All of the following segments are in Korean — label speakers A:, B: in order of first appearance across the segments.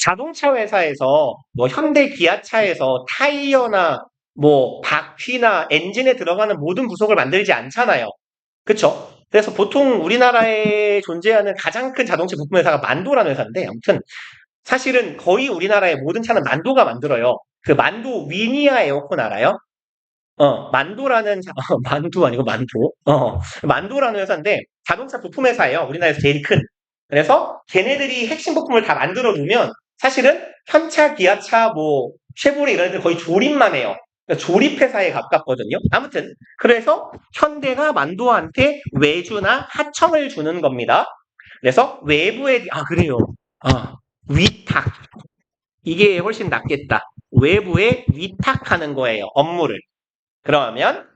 A: 자동차 회사에서 뭐 현대 기아차에서 타이어나 뭐 바퀴나 엔진에 들어가는 모든 부속을 만들지 않잖아요. 그쵸? 그래서 보통 우리나라에 존재하는 가장 큰 자동차 부품 회사가 만도라는 회사인데 아무튼 사실은 거의 우리나라의 모든 차는 만도가 만들어요. 그 만도 위니아 에어컨 알아요? 만도라는 만도 아니고 만도. 만도라는 회사인데 자동차 부품 회사예요. 우리나라에서 제일 큰. 그래서 걔네들이 핵심 부품을 다 만들어 두면 사실은 현차, 기아차, 뭐 쉐보레 이런 애들 거의 조립만 해요. 그러니까 조립 회사에 가깝거든요. 아무튼 그래서 현대가 만도한테 외주나 하청을 주는 겁니다. 그래서 외부에 그래요. 아, 위탁. 이게 훨씬 낫겠다. 외부에 위탁하는 거예요. 업무를. 그러면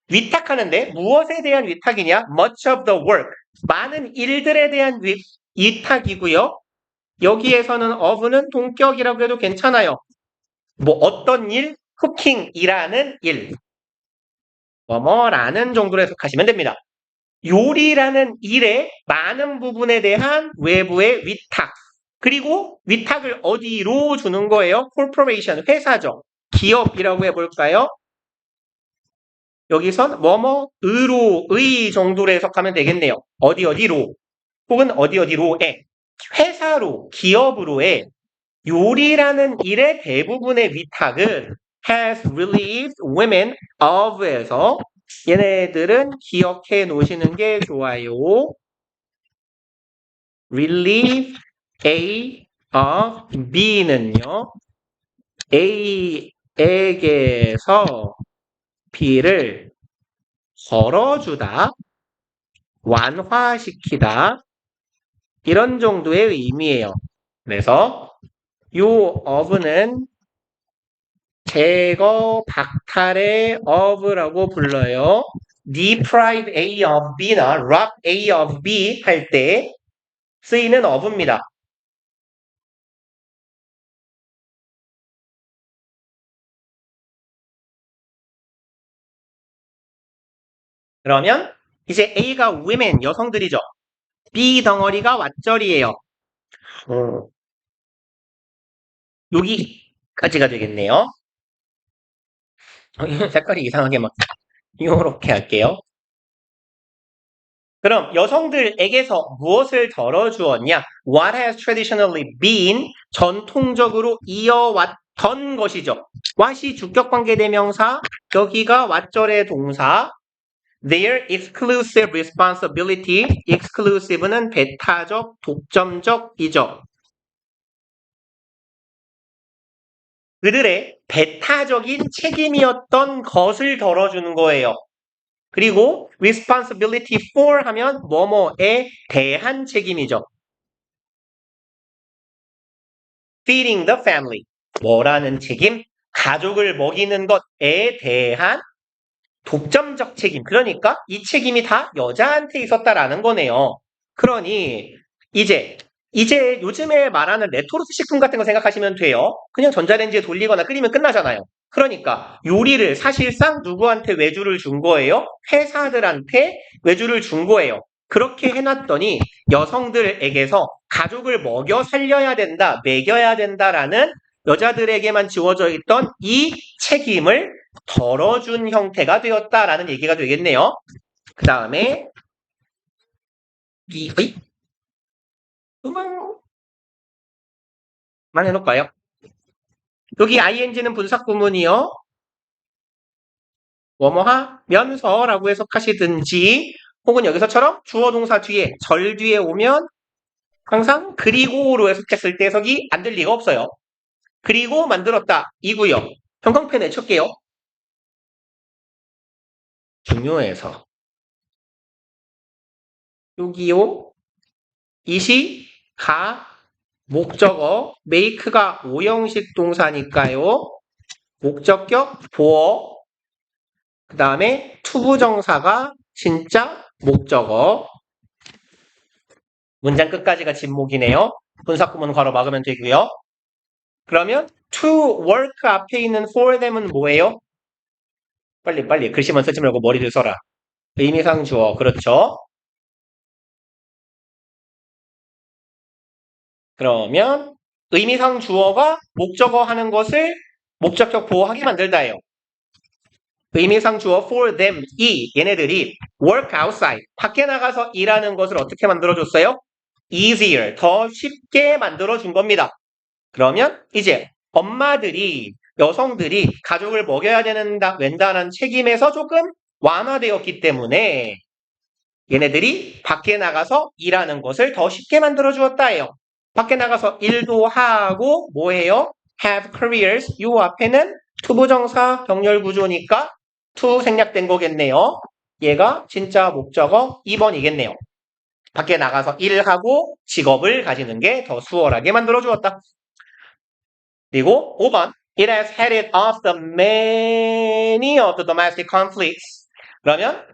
A: 위탁하는데 무엇에 대한 위탁이냐? Much of the work. 많은 일들에 대한 위탁이고요. 여기에서는 of는 동격이라고 해도 괜찮아요. 뭐 어떤 일? 쿠킹이라는 일. 뭐뭐라는 정도로 해석하시면 됩니다. 요리라는 일의 많은 부분에 대한 외부의 위탁. 그리고 위탁을 어디로 주는 거예요? corporation, 회사죠. 기업이라고 해볼까요? 여기선 뭐뭐의로의 정도로 해석하면 되겠네요. 어디로 혹은 어디로에 회사로 기업으로의 요리라는 일의 대부분의 위탁은 has relieved women of에서 얘네들은 기억해 놓으시는 게 좋아요. relieve A of B는요. A에게서 B를 덜어주다, 완화시키다 이런 정도의 의미예요. 그래서 요 of는 제거, 박탈의 of라고 불러요. deprive A of B나 rob A of B 할 때 쓰이는 of입니다. 그러면 이제 A가 women, 여성들이죠. B 덩어리가 왓절이에요. 여기까지가 되겠네요. 색깔이 이상하게 막 요렇게 할게요. 그럼 여성들에게서 무엇을 덜어주었냐? What has traditionally been 전통적으로 이어왔던 것이죠. what이 주격관계대명사, 여기가 왓절의 동사. Their exclusive responsibility, exclusive는 배타적, 독점적이죠. 그들의 배타적인 책임이었던 것을 덜어주는 거예요. 그리고 responsibility for 하면 뭐뭐에 대한 책임이죠. feeding the family. 뭐라는 책임? 가족을 먹이는 것에 대한 독점적 책임. 그러니까 이 책임이 다 여자한테 있었다라는 거네요. 그러니 이제 요즘에 말하는 레토르트 식품 같은 거 생각하시면 돼요. 그냥 전자레인지에 돌리거나 끓이면 끝나잖아요. 그러니까 요리를 사실상 누구한테 외주를 준 거예요? 회사들한테 외주를 준 거예요. 그렇게 해놨더니 여성들에게서 가족을 먹여 살려야 된다, 먹여야 된다라는 여자들에게만 지워져 있던 이 책임을 덜어준 형태가 되었다라는 얘기가 되겠네요. 그 다음에 음악만 해놓을까요? 여기 ing는 분사구문이요. 뭐뭐하면서라고 해석하시든지 혹은 여기서처럼 주어 동사 뒤에 절 뒤에 오면 항상 그리고로 해석했을 때 해석이 안 될 리가 없어요. 그리고 만들었다 이고요. 형광펜 내칠게요. 중요해서 여기요. 이시 가 목적어 make가 오형식 동사니까요. 목적격 보어 그 다음에 투부정사가 진짜 목적어 문장 끝까지가 진목이네요. 분사구문 괄호 막으면 되고요. 그러면 to work 앞에 있는 for them은 뭐예요? 빨리 글씨만 쓰지 말고 머리를 써라. 의미상 주어 그렇죠. 그러면 의미상 주어가 목적어 하는 것을 목적격 보호하게 만들다예요. 의미상 주어 for them, 얘네들이 work outside, 밖에 나가서 일하는 것을 어떻게 만들어줬어요? easier, 더 쉽게 만들어준 겁니다. 그러면 이제 엄마들이, 여성들이 가족을 먹여야 된다는 책임에서 조금 완화되었기 때문에 얘네들이 밖에 나가서 일하는 것을 더 쉽게 만들어 주었다예요. 밖에 나가서 일도 하고 뭐예요? have careers. 요 앞에는 투부정사 병렬 구조니까 to 생략된 거겠네요. 얘가 진짜 목적어 2번이겠네요. 밖에 나가서 일하고 직업을 가지는 게 더 수월하게 만들어 주었다. 그리고 5번 It has headed off the many of the domestic conflicts. 그러면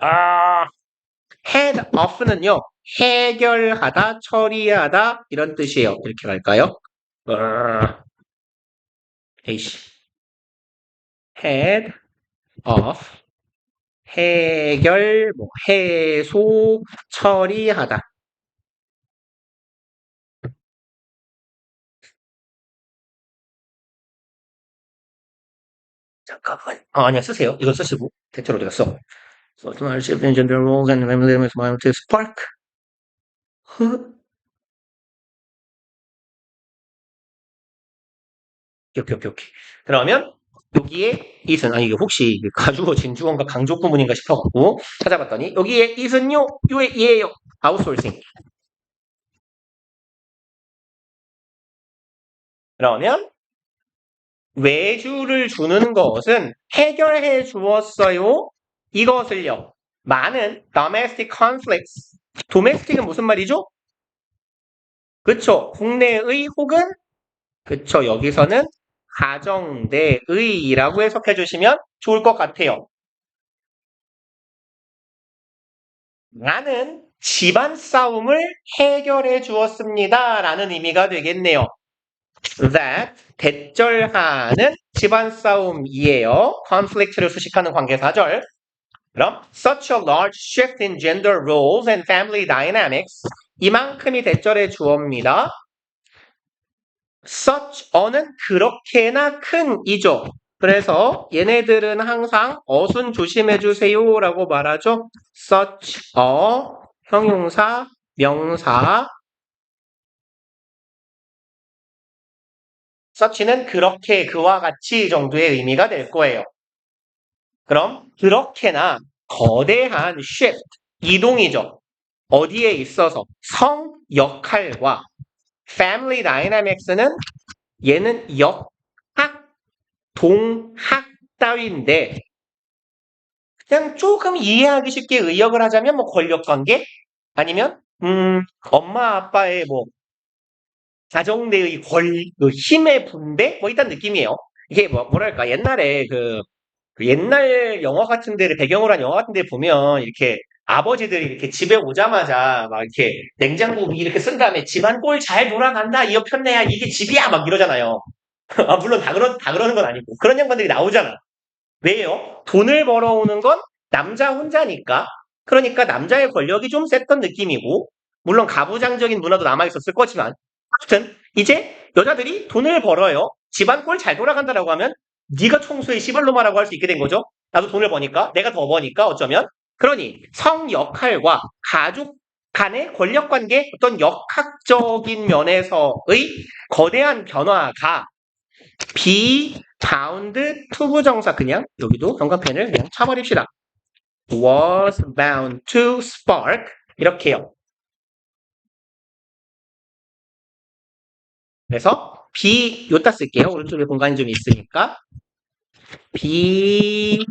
A: head off는요, 해결하다, 처리하다 이런 뜻이에요. 이렇게 갈까요? 에이씨. head off, 해결, 해소, 처리하다. 잠깐만. 아니야, 쓰세요. 이거 쓰시고. 대체로 어디 갔어? So, shift in gender roles and limits to spark. 오케이. 그러면 여기에 it은 아니 이게 혹시 가주어 진주어인가 강조 구문인가 싶어갖고 찾아봤더니 여기에 it은요, 요에 얘예요. 아웃소싱. 그러면 외주를 주는 것은 해결해 주었어요. 이것을요. 많은 domestic conflicts. domestic은 무슨 말이죠? 그쵸. 국내의 혹은 그쵸. 여기서는 가정 내의라고 해석해 주시면 좋을 것 같아요. 나는 집안 싸움을 해결해 주었습니다. 라는 의미가 되겠네요. that, 대절하는 집안 싸움이에요. conflict를 수식하는 관계사절. 그럼 such a large shift in gender roles and family dynamics. 이만큼이 대절의 주어입니다. such a는 그렇게나 큰이죠. 그래서 얘네들은 항상 어순 조심해주세요 라고 말하죠. such a, 형용사, 명사. such는 그렇게, 그와 같이 정도의 의미가 될 거예요. 그럼 그렇게나 거대한 shift, 이동이죠. 어디에 있어서 성 역할과 family dynamics는 얘는 역학, 동학 따위인데 그냥 조금 이해하기 쉽게 의역을 하자면 뭐 권력관계 아니면 엄마 아빠의 뭐 가정 내의 그 힘의 분배 뭐 이런 느낌이에요. 이게 뭐랄까 옛날에 그 옛날 영화 같은 데를 배경으로 한 영화 같은 데 보면 이렇게 아버지들이 이렇게 집에 오자마자 막 이렇게 냉장고 이렇게 쓴 다음에 집안 꼴 잘 돌아간다 이어 편내야 이게 집이야 막 이러잖아요. 아, 물론 다 그러는 건 아니고 그런 양반들이 나오잖아. 왜요? 돈을 벌어오는 건 남자 혼자니까. 그러니까 남자의 권력이 좀 셌던 느낌이고 물론 가부장적인 문화도 남아있었을 거지만 아무튼 이제 여자들이 돈을 벌어요. 집안 꼴 잘 돌아간다라고 하면 네가 청소해 시발로마라고 할 수 있게 된 거죠. 나도 돈을 버니까 내가 더 버니까 어쩌면 그러니 성 역할과 가족 간의 권력 관계 어떤 역학적인 면에서의 거대한 변화가 bound 투부정사 그냥 여기도 경관펜을 그냥 쳐버립시다. was bound to spark 이렇게요. 그래서 be 요따 쓸게요. 오른쪽에 공간이 좀 있으니까 be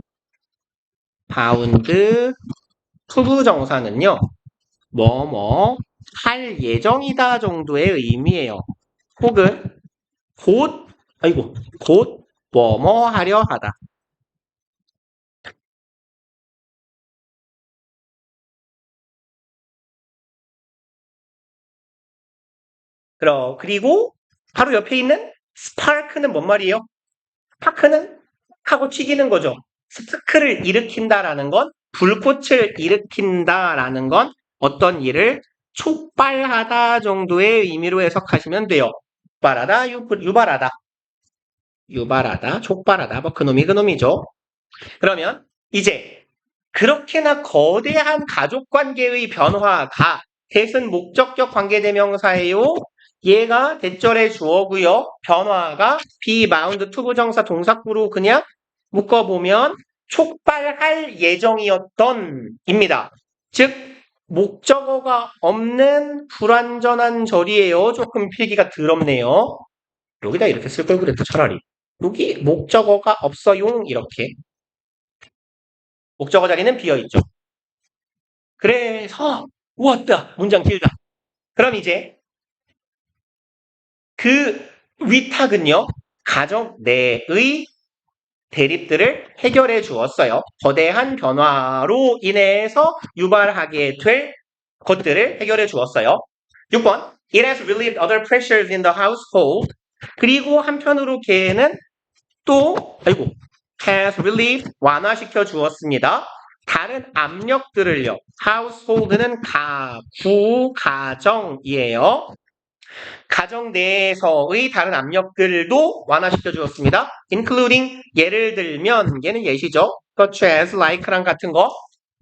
A: bound 투부정사는요. 뭐뭐 할 예정이다 정도의 의미예요. 혹은 곧 뭐뭐 하려 하다. 그리고 바로 옆에 있는 스파크는 뭔 말이에요? 스파크는 하고 튀기는 거죠. 스파크를 일으킨다라는 건 불꽃을 일으킨다라는 건 어떤 일을 촉발하다 정도의 의미로 해석하시면 돼요. 족발하다, 유발하다. 유발하다, 족발하다. 뭐 그놈이 그놈이죠. 그러면 이제 그렇게나 거대한 가족 관계의 변화가 대신 목적격 관계대명사예요. 얘가 대절의 주어고요. 변화가 be bound to 부정사 동사구로 그냥 묶어보면 촉발할 예정이었던 입니다. 즉 목적어가 없는 불완전한 절이에요. 조금 필기가 더럽네요. 여기다 이렇게 쓸 걸 그랬다 차라리. 여기 목적어가 없어용 이렇게. 목적어 자리는 비어있죠. 그래서 왔다. 문장 길다. 그럼 이제 그 위탁은요. 가정 내의 대립들을 해결해 주었어요. 거대한 변화로 인해서 유발하게 될 것들을 해결해 주었어요. 6번. It has relieved other pressures in the household. 그리고 한편으로 걔는 또 has relieved 완화시켜 주었습니다. 다른 압력들을요. household는 가정이에요. 가정 내에서의 다른 압력들도 완화시켜 주었습니다. including 예를 들면 얘는 예시죠. such as like랑 같은 거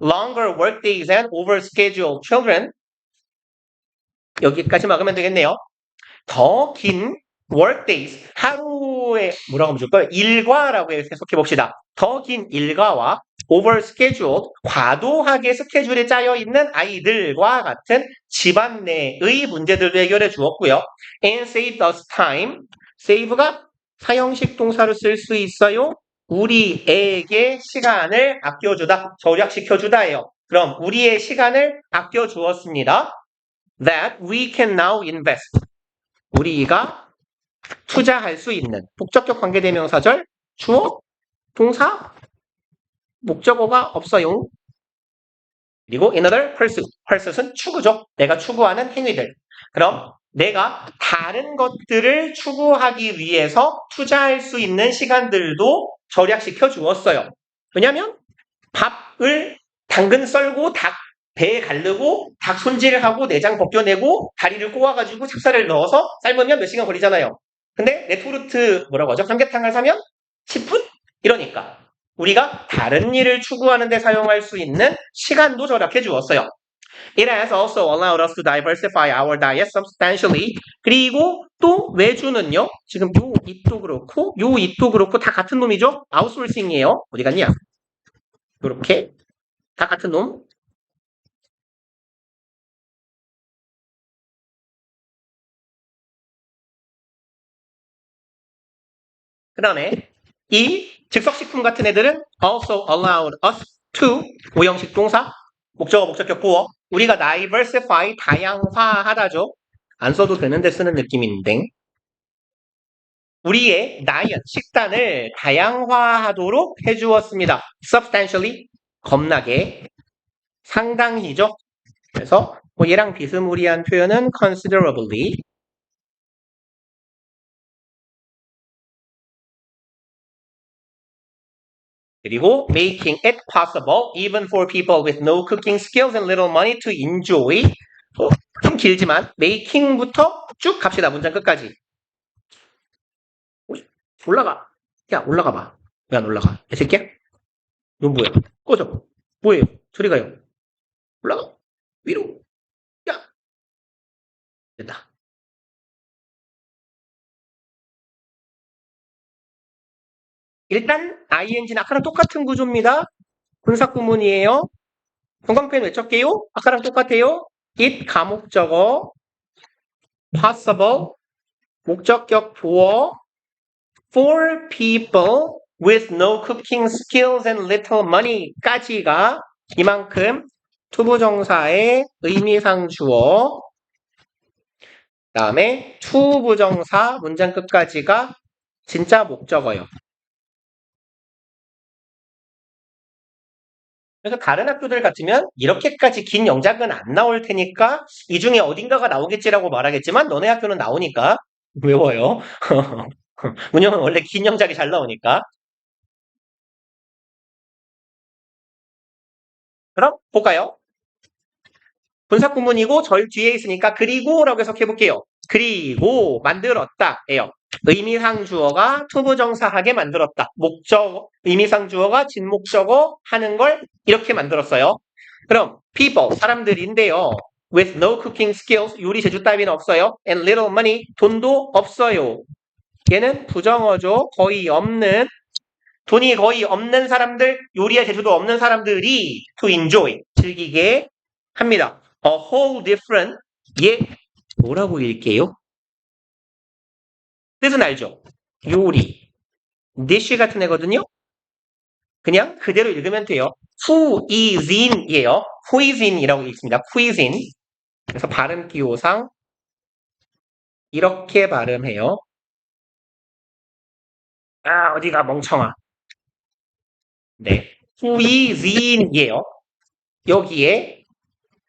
A: longer workdays and overscheduled children 여기까지 막으면 되겠네요. 더 긴 workdays 하루에 뭐라고 하면 좋을까요? 일과라고 해석해 봅시다. 더 긴 일과와 overscheduled 과도하게 스케줄에 짜여 있는 아이들과 같은 집안 내의 문제들도 해결해 주었고요. and saved us time. save가 사형식 동사로 쓸 수 있어요. 우리에게 시간을 아껴주다, 절약시켜주다예요. 그럼 우리의 시간을 아껴주었습니다. That we can now invest. 우리가 투자할 수 있는 목적격 관계대명사절 주어, 동사, 목적어가 없어요. 그리고 another pursuit. pursuit은 추구죠. 내가 추구하는 행위들. 그럼 내가 다른 것들을 추구하기 위해서 투자할 수 있는 시간들도 절약시켜 주었어요. 왜냐하면 밥을 당근 썰고 닭 배에 가르고 닭 손질하고 내장 벗겨내고 다리를 꼬아가지고 찹쌀을 넣어서 삶으면 몇 시간 걸리잖아요. 근데 레토르트 뭐라고 하죠? 삼계탕을 사면 10분? 이러니까 우리가 다른 일을 추구하는 데 사용할 수 있는 시간도 절약해 주었어요. It has also allowed us to diversify our diet substantially. 그리고 또 외주는요. 지금 요 it도 그렇고 요 it도 그렇고 다 같은 놈이죠. 아웃소싱이에요. 어디 갔냐? 이렇게 다 같은 놈. 그 다음에 이 즉석식품 같은 애들은 also allowed us to 오형식 동사 목적어 목적격 보어 우리가 diversify 다양화하다죠. 안 써도 되는데 쓰는 느낌인데 우리의 다이어트 식단을 다양화하도록 해주었습니다. substantially 겁나게 상당히죠. 그래서 뭐 얘랑 비스무리한 표현은 considerably 그리고 making it possible even for people with no cooking skills and little money to enjoy 좀 길지만 making부터 쭉 갑시다. 문장 끝까지. 올라가. 야 올라가 봐. 왜 안 올라가? 이 새끼야? 이건 뭐야? 꺼져. 뭐예요? 저리 가요. 올라가. 위로. 야. 됐다. 일단 ing는 아까랑 똑같은 구조입니다. 분사구문이에요. 동방표현 외쳤게요. 아까랑 똑같아요. it 가목적어 possible 목적격 보어 for people with no cooking skills and little money까지가 이만큼 투부정사의 의미상 주어 다음에 투부정사 문장 끝까지가 진짜 목적어요. 그래서 다른 학교들 같으면 이렇게까지 긴 영작은 안 나올 테니까 이 중에 어딘가가 나오겠지라고 말하겠지만 너네 학교는 나오니까 외워요. 문형은 원래 긴 영작이 잘 나오니까. 그럼 볼까요? 분사구문이고 절 뒤에 있으니까 그리고 라고 해석해 볼게요. 그리고 만들었다예요. 의미상 주어가 투부정사하게 만들었다. 목적 의미상 주어가 진목적어 하는 걸 이렇게 만들었어요. 그럼 people 사람들인데요. with no cooking skills 요리 제주 따위는 없어요. and little money 돈도 없어요. 얘는 부정어죠. 거의 없는 돈이 거의 없는 사람들 요리의 재주도 없는 사람들이 to enjoy 즐기게 합니다. A whole different 얘 뭐라고 읽게요? 뜻은 알죠? 요리 dish 같은 애거든요. 그냥 그대로 읽으면 돼요. cuisine이에요. cuisine이라고 읽습니다. cuisine. 그래서 발음 기호상 이렇게 발음해요. 아 어디가 멍청아. 네, cuisine이에요. 여기에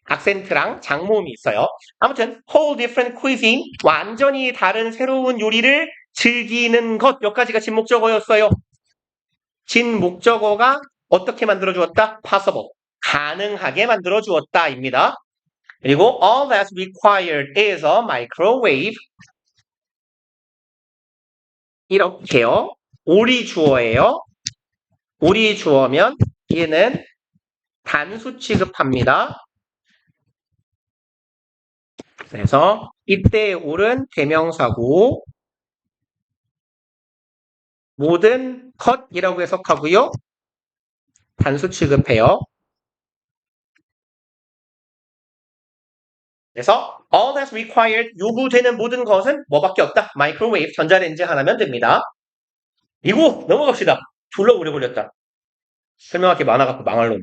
A: 악센트랑 장모음이 있어요. 아무튼 whole different cuisine 완전히 다른 새로운 요리를 즐기는 것 몇 가지가 진목적어였어요. 진목적어가 어떻게 만들어주었다? possible 가능하게 만들어주었다입니다. 그리고 all that's required is a microwave 이렇게요. 오리 주어예요. 오리 주어면 얘는 단수 취급합니다. 그래서 이때 옳은 대명사고 모든 컷이라고 해석하고요. 단수 취급해요. 그래서 all that's required 요구되는 모든 것은 뭐밖에 없다. 마이크로웨이브 전자레인지 하나면 됩니다. 이거 넘어갑시다. 졸라 오래 걸렸다. 설명할 게 많아갖고 망할 놈.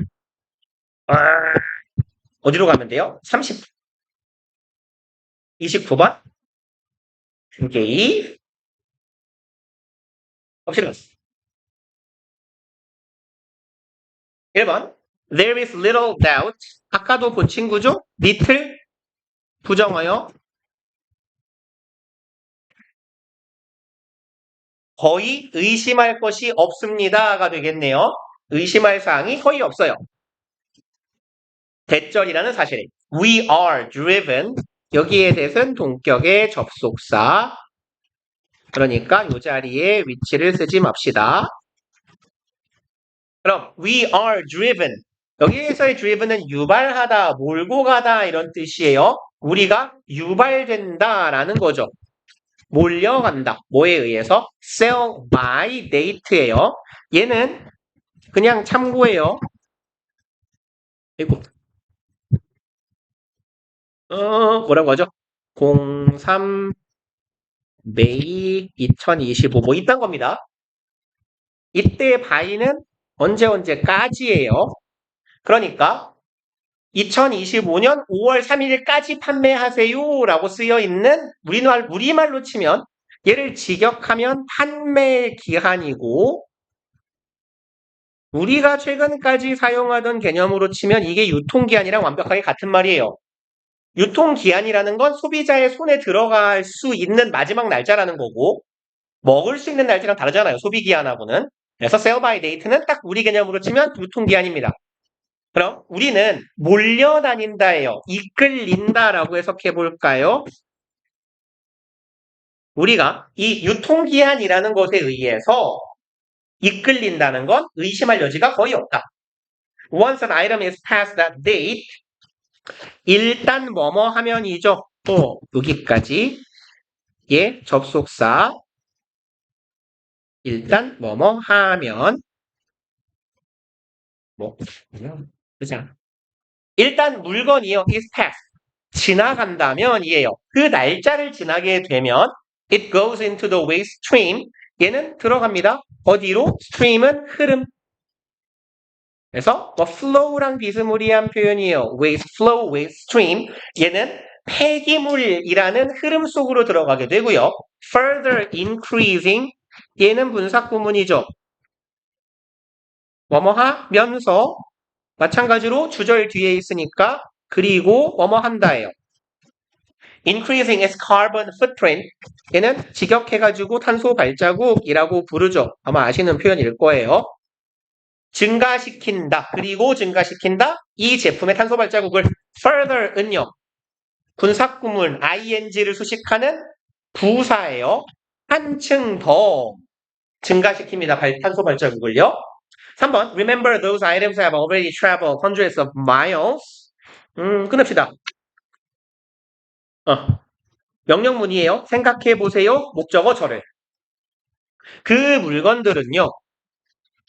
A: 어디로 가면 돼요? 30. 29번. 중개이. 확실히 1번. There is little doubt. 아까도 본 친구죠? little 부정어요. 거의 의심할 것이 없습니다가 되겠네요. 의심할 사항이 거의 없어요. 대절이라는 사실. We are driven. 여기에 대해서는 동격의 접속사. 그러니까 이 자리에 위치를 쓰지 맙시다. 그럼 we are driven. 여기에서의 driven은 유발하다, 몰고 가다 이런 뜻이에요. 우리가 유발된다라는 거죠. 몰려간다. 뭐에 의해서? sell by date예요. 얘는 그냥 참고예요. 이거 뭐라고 하죠? 03 메이 2025 뭐 이딴 겁니다. 이때 바이는 언제까지예요? 그러니까 2025년 5월 3일까지 판매하세요 라고 쓰여 있는 우리말로 치면 얘를 직역하면 판매 기한이고 우리가 최근까지 사용하던 개념으로 치면 이게 유통기한이랑 완벽하게 같은 말이에요. 유통기한이라는 건 소비자의 손에 들어갈 수 있는 마지막 날짜라는 거고 먹을 수 있는 날짜랑 다르잖아요. 소비기한하고는. 그래서 sell by date는 딱 우리 개념으로 치면 유통기한입니다. 그럼 우리는 몰려다닌다예요. 이끌린다라고 해석해 볼까요? 우리가 이 유통기한이라는 것에 의해서 이끌린다는 건 의심할 여지가 거의 없다. Once an item is past that date, 일단 뭐뭐 하면이죠. 여기까지 예 접속사 일단 뭐뭐 하면 그죠? 일단 물건이요 is past 지나간다면이에요. 그 날짜를 지나게 되면 it goes into the waste stream 얘는 들어갑니다. 어디로? stream은 흐름. 그래서 뭐 flow랑 비스무리한 표현이에요. waste flow, waste stream 얘는 폐기물이라는 흐름 속으로 들어가게 되고요. further increasing 얘는 분사구문이죠. 뭐뭐 하면서 마찬가지로 주절 뒤에 있으니까 그리고 뭐뭐 한다예요. increasing its carbon footprint 얘는 직역해가지고 탄소 발자국이라고 부르죠. 아마 아시는 표현일 거예요. 증가시킨다. 그리고 증가시킨다. 이 제품의 탄소 발자국을 further은요. 군사구문 ing를 수식하는 부사예요. 한층 더 증가시킵니다. 탄소 발자국을요. 3번 Remember those items have already traveled hundreds of miles. 끊읍시다. 명령문이에요. 생각해 보세요. 목적어 절을. 그 물건들은요.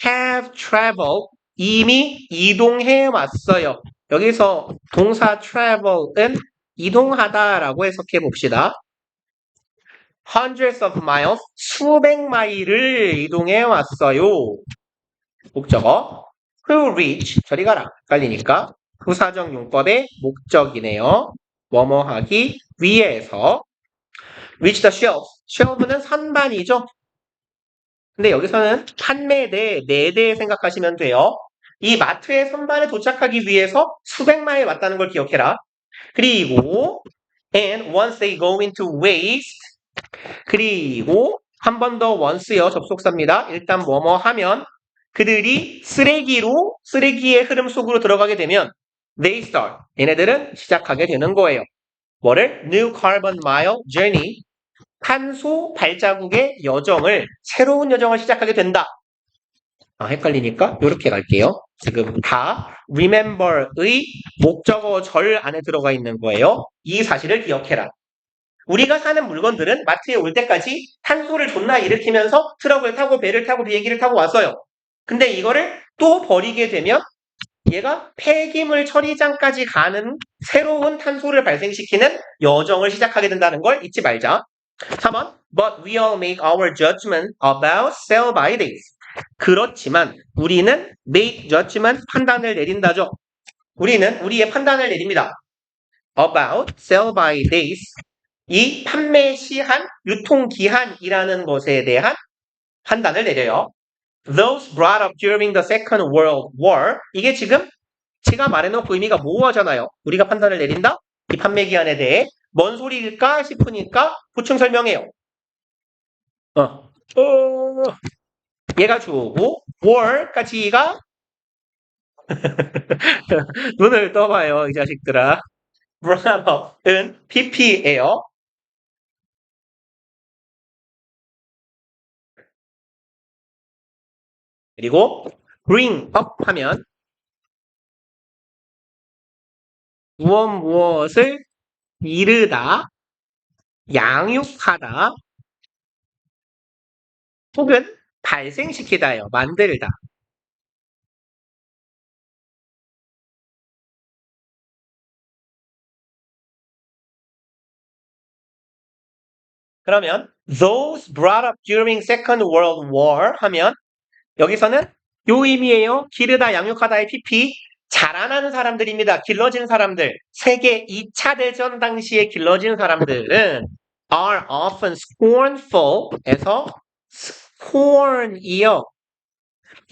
A: have traveled 이미 이동해 왔어요. 여기서 동사 travel은 이동하다라고 해석해 봅시다. hundreds of miles 수백 마일을 이동해 왔어요. 목적어 who reach 저리 가라 헷갈리니까 부사적 용법의 목적이네요. 뭐뭐 하기 위해서 reach the shelf shelf는 선반이죠. 근데 여기서는 판매대, 매대 생각하시면 돼요. 이 마트의 선반에 도착하기 위해서 수백 마일 왔다는 걸 기억해라. 그리고 and once they go into waste 그리고 한 번 더 once요. 접속사입니다. 일단 뭐뭐 하면 그들이 쓰레기의 흐름 속으로 들어가게 되면 they start 얘네들은 시작하게 되는 거예요. 뭐를? New carbon mile journey 탄소 발자국의 여정을 새로운 여정을 시작하게 된다. 헷갈리니까 이렇게 갈게요. 지금 다 remember의 목적어 절 안에 들어가 있는 거예요. 이 사실을 기억해라. 우리가 사는 물건들은 마트에 올 때까지 탄소를 존나 일으키면서 트럭을 타고 배를 타고 비행기를 타고 왔어요. 근데 이거를 또 버리게 되면 얘가 폐기물 처리장까지 가는 새로운 탄소를 발생시키는 여정을 시작하게 된다는 걸 잊지 말자. 4번 But we all make our judgment about sell-by dates. 그렇지만 우리는 make judgment 판단을 내린다죠. 우리는 우리의 판단을 내립니다. About sell-by dates. 이 판매 시한, 유통기한이라는 것에 대한 판단을 내려요. Those brought up during the Second World War. 이게 지금 제가 말해놓고 의미가 모호하잖아요. 우리가 판단을 내린다? 이 판매 기한에 대해 뭔 소리일까 싶으니까 보충 설명해요. 얘가 주어고 war까지가 눈을 떠봐요, 이 자식들아. brought up은 pp예요. 그리고 bring up 하면 무엇을 이르다, 양육하다, 혹은 발생시키다요. 만들다. 그러면 those brought up during Second World War 하면 여기서는 요 의미예요. 기르다, 양육하다의 pp. 자라나는 사람들입니다. 길러진 사람들. 세계 2차 대전 당시에 길러진 사람들은 are often scornful에서 scorn이요.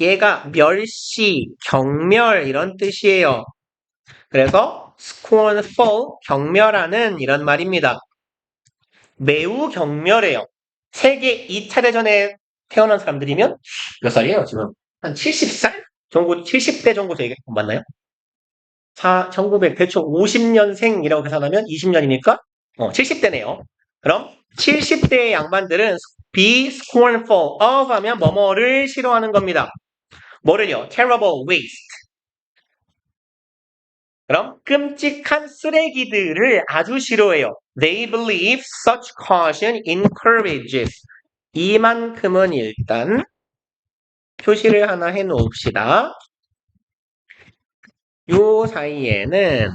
A: 얘가 멸시, 경멸 이런 뜻이에요. 그래서 scornful, 경멸하는 이런 말입니다. 매우 경멸해요. 세계 2차 대전에 태어난 사람들이면 몇 살이에요, 지금? 한 70살? 정도, 70대 정도 되게 맞나요? 1900, 대충 50년생이라고 계산하면 20년이니까 70대네요. 그럼 70대의 양반들은 be scornful of 하면 뭐뭐를 싫어하는 겁니다. 뭐를요? terrible waste. 그럼 끔찍한 쓰레기들을 아주 싫어해요. They believe such caution encourages. 이만큼은 일단 표시를 하나 해놓읍시다. 요 사이에는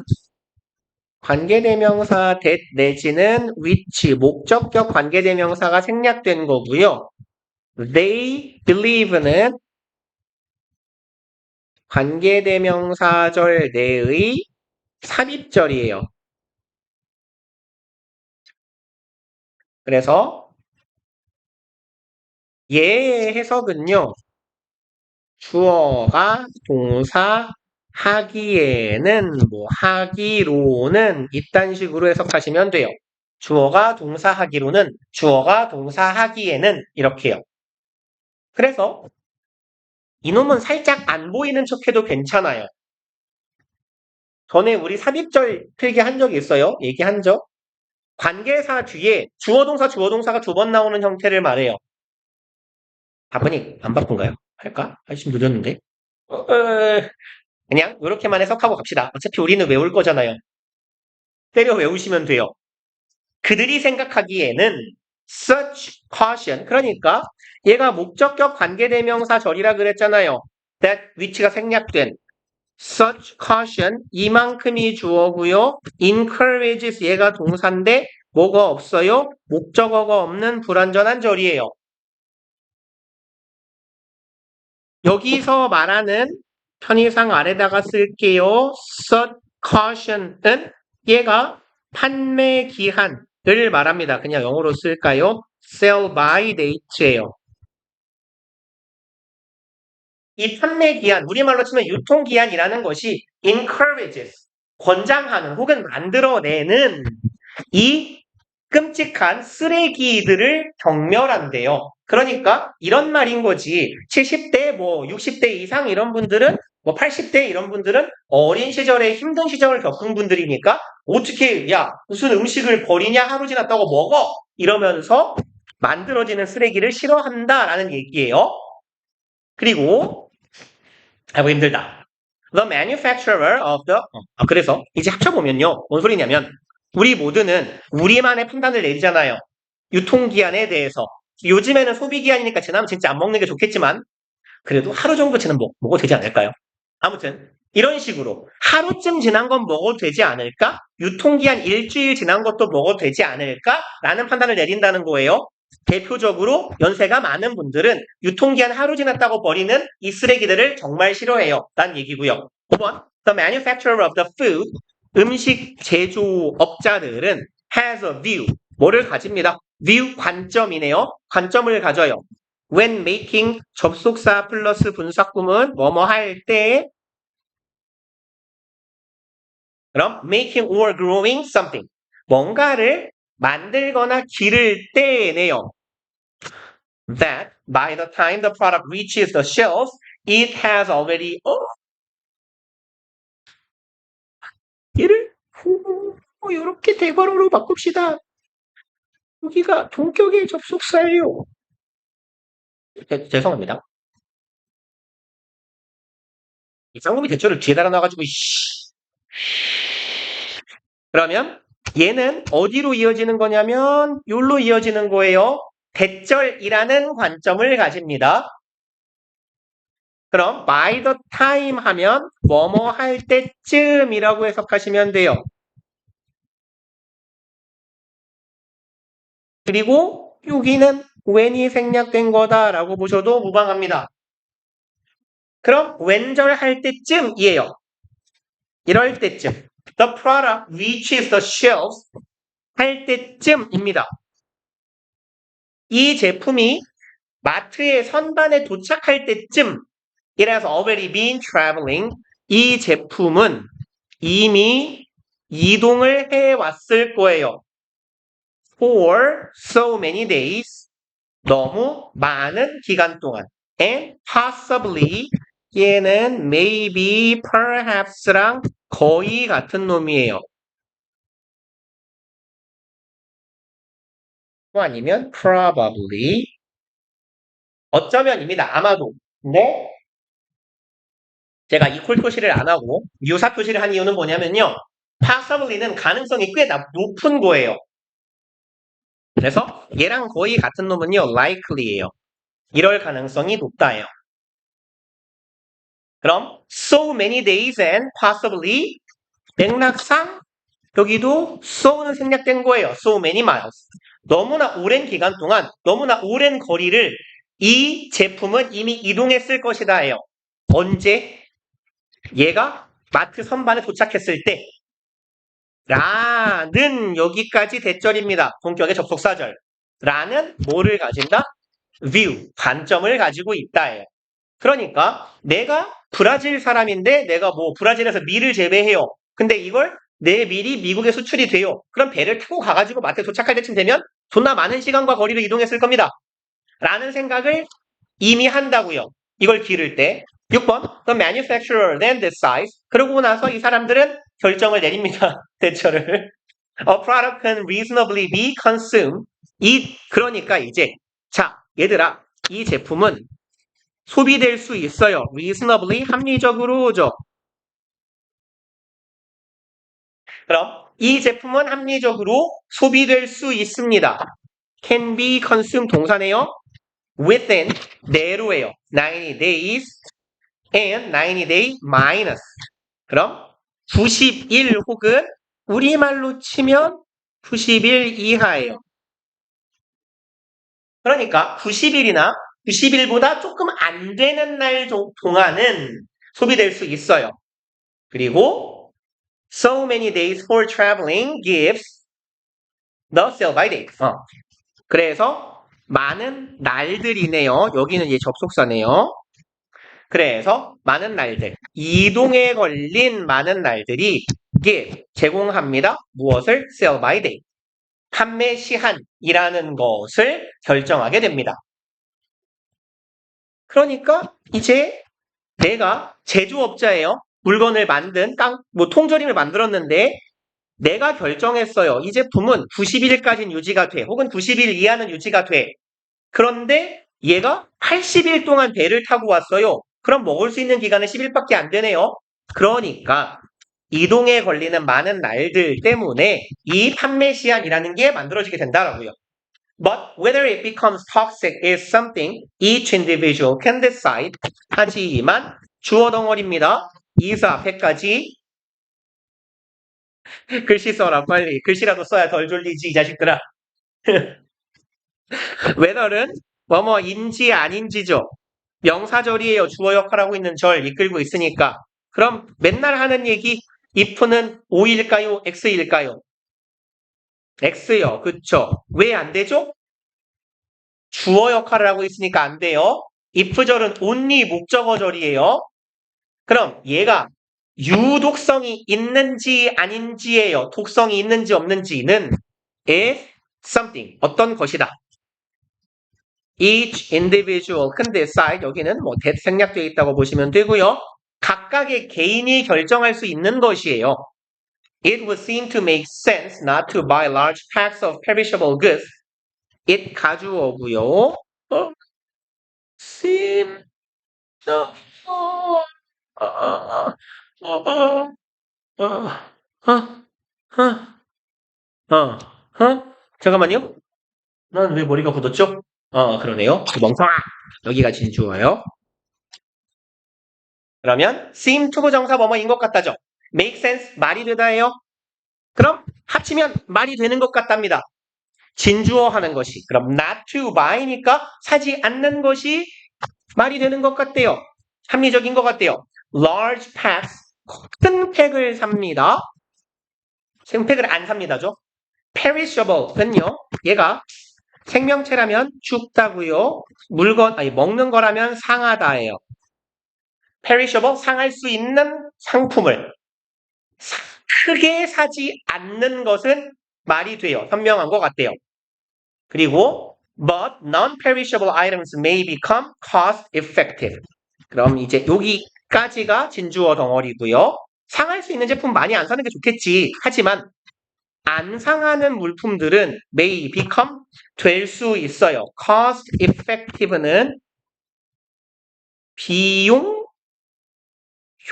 A: 관계대명사 that 내지는 which 목적격 관계대명사가 생략된 거고요. They believe는 관계대명사절 내의 삽입절이에요. 그래서 얘의 해석은요. 주어가 동사 하기에는 하기로는 이딴 식으로 해석하시면 돼요. 주어가 동사 하기로는 주어가 동사 하기에는 이렇게요. 그래서 이놈은 살짝 안 보이는 척해도 괜찮아요. 전에 우리 삽입절 필기 한 적이 있어요. 얘기한 적. 관계사 뒤에 주어동사, 주어동사가 두 번 나오는 형태를 말해요. 바쁘니 안 바쁜가요? 할까? 아직 늦었는데. 그냥 이렇게만 해석하고 갑시다. 어차피 우리는 외울 거잖아요. 때려 외우시면 돼요. 그들이 생각하기에는 such caution, 그러니까 얘가 목적격 관계대명사절이라 그랬잖아요. that which가 생략된 such caution, 이만큼이 주어고요. encourages, 얘가 동사인데 뭐가 없어요? 목적어가 없는 불완전한 절이에요. 여기서 말하는 편의상 아래다가 쓸게요. such caution은 얘가 판매 기한을 말합니다. 그냥 영어로 쓸까요? sell by date예요. 이 판매 기한, 우리말로 치면 유통 기한이라는 것이 encourages, 권장하는 혹은 만들어내는 이 끔찍한 쓰레기들을 경멸한대요. 그러니까 이런 말인 거지. 70대, 뭐 60대 이상 이런 분들은, 뭐 80대 이런 분들은 어린 시절에 힘든 시절을 겪은 분들이니까 어떻게 야 무슨 음식을 버리냐 하루 지났다고 먹어 이러면서 만들어지는 쓰레기를 싫어한다라는 얘기예요. 그리고 아이고 힘들다. The manufacturer of the 그래서 이제 합쳐보면요. 뭔 소리냐면 우리 모두는 우리만의 판단을 내리잖아요. 유통기한에 대해서. 요즘에는 소비기한이니까 지나면 진짜 안 먹는 게 좋겠지만 그래도 하루 정도 지나면 먹어도 되지 않을까요? 아무튼 이런 식으로 하루쯤 지난 건 먹어도 되지 않을까? 유통기한 일주일 지난 것도 먹어도 되지 않을까? 라는 판단을 내린다는 거예요. 대표적으로 연세가 많은 분들은 유통기한 하루 지났다고 버리는 이 쓰레기들을 정말 싫어해요. 라는 얘기고요. 5번 The manufacturer of the food, 음식 제조업자들은 has a view, 뭐를 가집니다. view, 관점이네요. 관점을 가져요. When making, 접속사 플러스 분사구문 뭐뭐 할 때, 그럼 making or growing something, 뭔가를 만들거나 기를 때네요. That by the time the product reaches the shelf, it has already 얘를 이렇게 대괄호로 바꿉시다. 여기가 동격의 접속사예요. 죄송합니다. 이 쌍놈이 대초를 뒤에 달아놔가지고 그러면 얘는 어디로 이어지는 거냐면 여기로 이어지는 거예요. 대절이라는 관점을 가집니다. 그럼 by the time 하면 뭐뭐 할 때쯤이라고 해석하시면 돼요. 그리고 여기는 when이 생략된 거다라고 보셔도 무방합니다. 그럼 왼절 할 때쯤이에요. 이럴 때쯤. The product reaches the shelves 할 때쯤입니다. 이 제품이 마트의 선반에 도착할 때쯤 It has already been traveling. 이 제품은 이미 이동을 해왔을 거예요. For so many days. 너무 많은 기간 동안. And possibly 얘는 maybe, perhaps랑 거의 같은 놈이에요. 또 아니면 probably. 어쩌면입니다. 아마도. 근데 제가 이퀄 표시를 안 하고 유사 표시를 한 이유는 뭐냐면요. possibly는 가능성이 꽤 높은 거예요. 그래서 얘랑 거의 같은 놈은요. likely예요. 이럴 가능성이 높다예요. 그럼 so many days and possibly 맥락상 여기도 so는 생략된 거예요. so many miles. 너무나 오랜 기간 동안 너무나 오랜 거리를 이 제품은 이미 이동했을 것이다예요. 언제? 얘가 마트 선반에 도착했을 때 라는 여기까지 대절입니다. 본격의 접속사절. 라는 뭐를 가진다? view, 관점을 가지고 있다예요. 그러니까 내가 브라질 사람인데 내가 뭐 브라질에서 밀을 재배해요. 근데 이걸 내 밀이 미국에 수출이 돼요. 그럼 배를 타고 가가지고 마트에 도착할 때쯤 되면 존나 많은 시간과 거리를 이동했을 겁니다. 라는 생각을 이미 한다고요. 이걸 기를 때. 6번 The manufacturer then decides. 그러고 나서 이 사람들은 결정을 내립니다. 대처를. A product can reasonably be consumed. 그러니까 이제, 자, 얘들아, 이 제품은 소비될 수 있어요. reasonably, 합리적으로죠. 그럼 이 제품은 합리적으로 소비될 수 있습니다. can be consumed 동사네요. within, 내로예요. 90 days and 90 day minus. 그럼 90일 혹은 우리말로 치면 90일 이하예요. 그러니까 90일이나 90일보다 조금 안 되는 날 동안은 소비될 수 있어요. 그리고 so many days for traveling gives the sell by date. 그래서 많은 날들이네요. 여기는 이제 접속사네요. 그래서 많은 날들, 이동에 걸린 많은 날들이 give, 제공합니다. 무엇을? sell by date. 판매 시한이라는 것을 결정하게 됩니다. 그러니까 이제 내가 제조업자예요. 물건을 만든 통조림을 만들었는데 내가 결정했어요. 이 제품은 90일까지는 유지가 돼. 혹은 90일 이하는 유지가 돼. 그런데 얘가 80일 동안 배를 타고 왔어요. 그럼 먹을 수 있는 기간은 10일밖에 안 되네요. 그러니까 이동에 걸리는 많은 날들 때문에 이 판매 시한이라는 게 만들어지게 된다라고요. But whether it becomes toxic is something each individual can decide. 하지만 주어 덩어리입니다. is 앞에까지 글씨 써라 빨리. 글씨라도 써야 덜 졸리지 이 자식들아. whether는 뭐뭐인지 아닌지죠. 명사절이에요. 주어 역할하고 있는 절 이끌고 있으니까. 그럼 맨날 하는 얘기 if는 O일까요? X일까요? X요. 그쵸? 왜 안 되죠? 주어 역할을 하고 있으니까 안 돼요. if절은 only 목적어절이에요. 그럼 얘가 유독성이 있는지 아닌지예요. 독성이 있는지 없는지는 is something. 어떤 것이다. Each individual can decide. 여기는 뭐 that 생략되어 있다고 보시면 되고요. 각각의 개인이 결정할 수 있는 것이에요. It would seem to make sense not to buy large packs of perishable goods. It 가주어고요. seem no. 어, 어, 어, 어, 잠깐만요. 난 왜 머리가 굳었죠? 그러네요. 멍청아. 여기가 진주어요. 그러면 seem to 부정사 뭐뭐인 것 같다죠. make sense 말이 되다예요. 그럼 합치면 말이 되는 것 같답니다. 진주어 하는 것이. 그럼 not to buy니까 사지 않는 것이 말이 되는 것 같대요. 합리적인 것 같대요. large packs 큰 팩을 삽니다. 큰 팩을 안 삽니다죠. perishable는요. 얘가 생명체라면 죽다고요. 먹는 거라면 상하다예요. perishable 상할 수 있는 상품을 크게 사지 않는 것은 말이 돼요. 현명한 것 같대요. 그리고 but non-perishable items may become cost effective. 그럼 이제 여기까지가 진주어 덩어리고요. 상할 수 있는 제품 많이 안 사는 게 좋겠지. 하지만 안 상하는 물품들은 may become 될 수 있어요. cost effective는 비용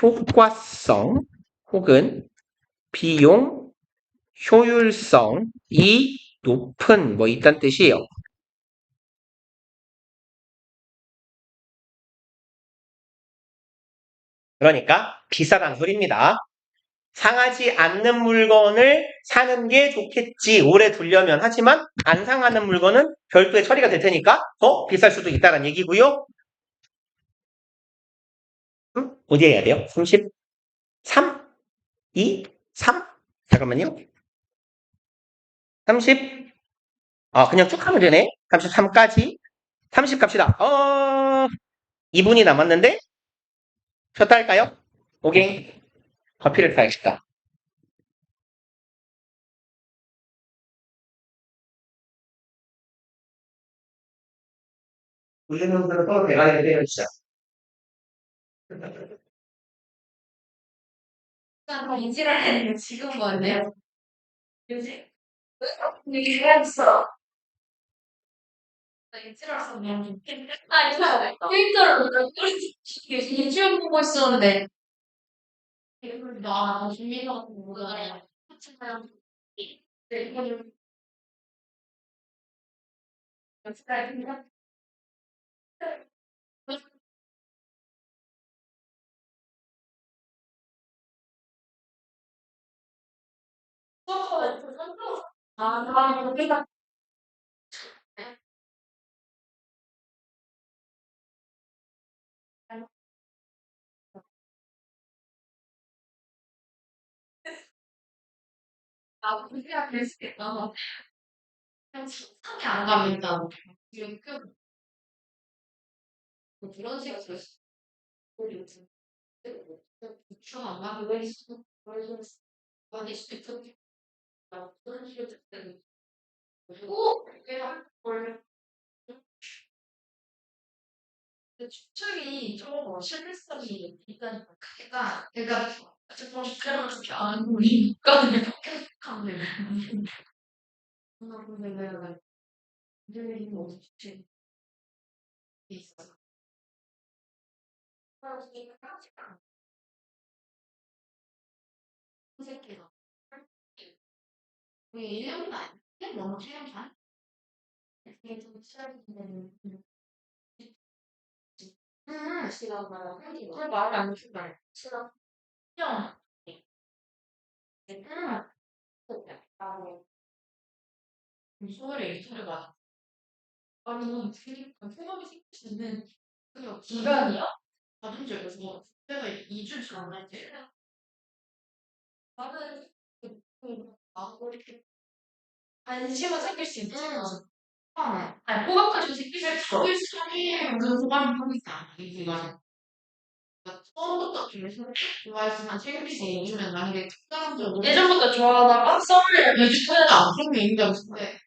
A: 효과성 혹은 비용 효율성이 높은 뭐 이딴 뜻이에요. 그러니까 비싸다는 소리입니다. 상하지 않는 물건을 사는 게 좋겠지. 오래 두려면. 하지만 안 상하는 물건은 별도의 처리가 될 테니까 더 비쌀 수도 있다는 얘기고요. 어디에 해야 돼요? 33, 2, 3? 잠깐만요. 30? 그냥 쭉 하면 되네. 33까지. 30 갑시다. 2분이 남았는데 쉬었다 할까요? 오케이. 커피를 타야겠다. 우리는 또 대가리 때려주자.
B: 난 인지를 했는데 지금 뭐네요? 뭐지? 얘기했어. 나 인지를 했어. 아니, 트위터로 유튜브 보고 있었는데 나 준비가 같은 거 보다가 하찮아요. 아, 여기가 나 우리가 그랬겠다. 그냥 상상이 안 갑니다. 지금 뭐 그런 식으로 됐어. 우리 요즘 주춤 안 가고 왜 있어? 많이 시켰어. 나 그런 식으로 됐어. 오! 이게 원래 추측이 좀 신뢰성이 있다니까. 그러니까 좀 그렇게 안 보니까 하네. 근데 내가 이제 뭐 주책 있어. 새끼가 왜 1년도 안 돼? 너무 최근 반? 이게 좀 싫어지는 싫어 말아. 그걸 말을 안 준다. 싫어. 형. 소리 소리 봐. 아니 그러니까 생각이 생기시는 그 기간이야? 다른 지역에서 내가 2주 지났는데 나는 나고 이렇게 관심은 생길 수 있지만 아니 호감까지 생길 수 있어. 사귀는 그런 사람이 있다. 이기가 처음부터 좋아했지만 생길 수 있으면 만약에 특정적으로 예전부터 좋아하다가 썸을 매주까지 안 그런 게 있는지 없는데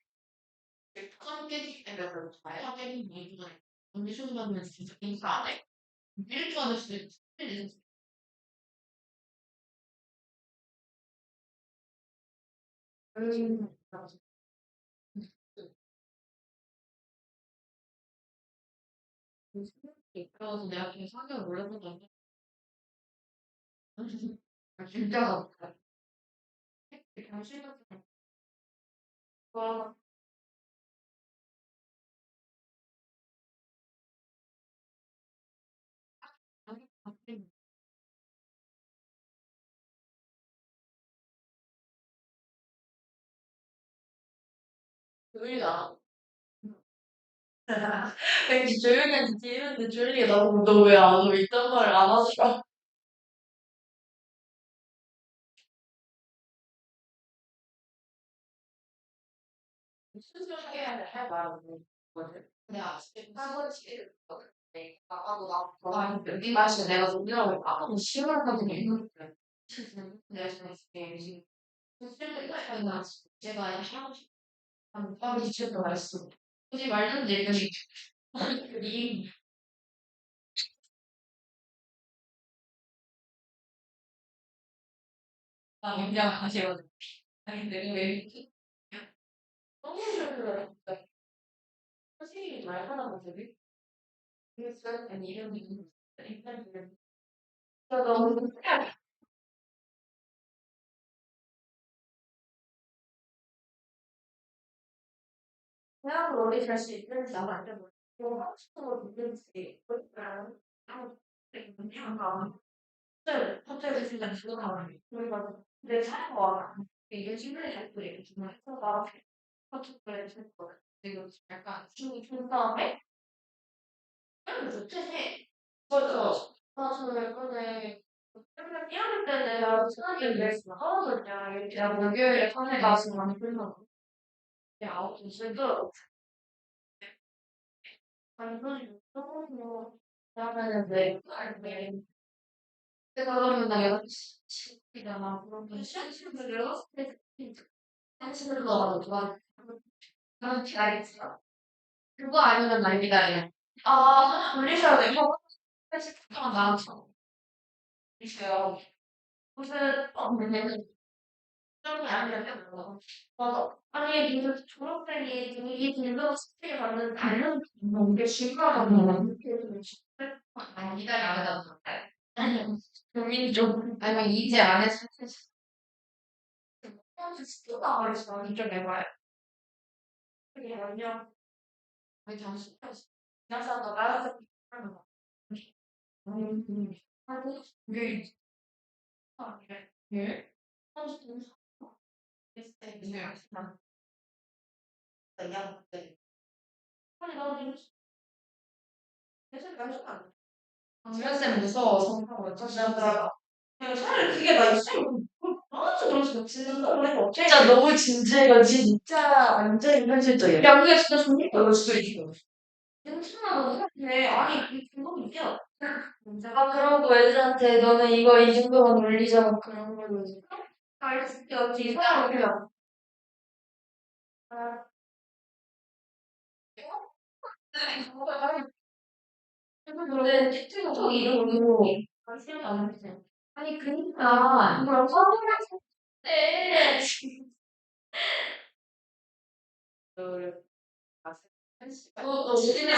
B: 특정 깨지기 때문에 별로 잘 하겠는 이유가 언제 순간은 진짜 인사 안 해. 1주 안에 진짜 음, 그래서 내가 되게 사귀어 놀래본 적이 진짜 당신은 와 조율이가 왠지 조율이한테 뒤는데 조율이가 나보고 너 왜 안 와? 이딴 말을 안 하더라. 스스로 해야 할 말은 뭐거든? 내가 할아버지 나가고 나 여기 마시 내가 논리라고 아무 싫어하는 게 있는데 내가 지금 실패가 제가 하고 싶은 빨리 집에 말씀 굳이 말든 얘기해 이 그냥 하세요. 아니 내가 왜 이렇게 너무 싫어요. 선생님이 말하는 것들이 그래서 이름이 일단 너무 대학을 어디 갈 수 있는지 나도 안 되고 뭐 하고 싶은 거 있는지 그러니까 그냥 호텔에 진짜 들어가면 그래서 내 차가 와 이게 친구들 잘 얘기 좀 해서 나 호텔에 줄 거야 지금 약간 춤이 춘 다음에 호텔에 맞아 맞아 예전에 맨날 뛰어놀 때 내가 친하게 레이스 하거든요 내가 목요일에 산에 가서 많이 불렀고 아홉 시도 완전 유튜브로 하면은 내 그러면 내가 시키잖아. 그러면 시간을 당신을 너가 좋아하는 그런 기다리지. 그거 아니면 날 기다려. 아, 돌리셔야 돼. 형, 시간 나왔어. 있어요. 무슨 점이 아니라 아니 무슨 졸업생이 이 딜러 스킬을 받는 다른 이게 실감하는 아니 기다려 안 해도 아니 고민 좀 아니 이제 안 했을 때 스킬가 말했어 이쪽 해봐요 그게 완전 아니 잠시 그냥 너 나가서 하는 거 아니 이게 예? 장면쌤 무서워서 진짜 차라리 그게 나 있으면 그러지 진짜 너무 진지해가 진짜 완전 현실적이야. 야 그게 진짜 좋겠다. 수도 있어. 괜찮아 너무 해. 아니 그거 이겨. 아 그러고 애들한테 너는 이거 이 정도만 올리자고 그런 걸로 알겠어. 어찌 사람 그냥 근데 틱톡 이름으로 관심이 안 가세요. 아니 그니까 이걸 서울에서 때 우리는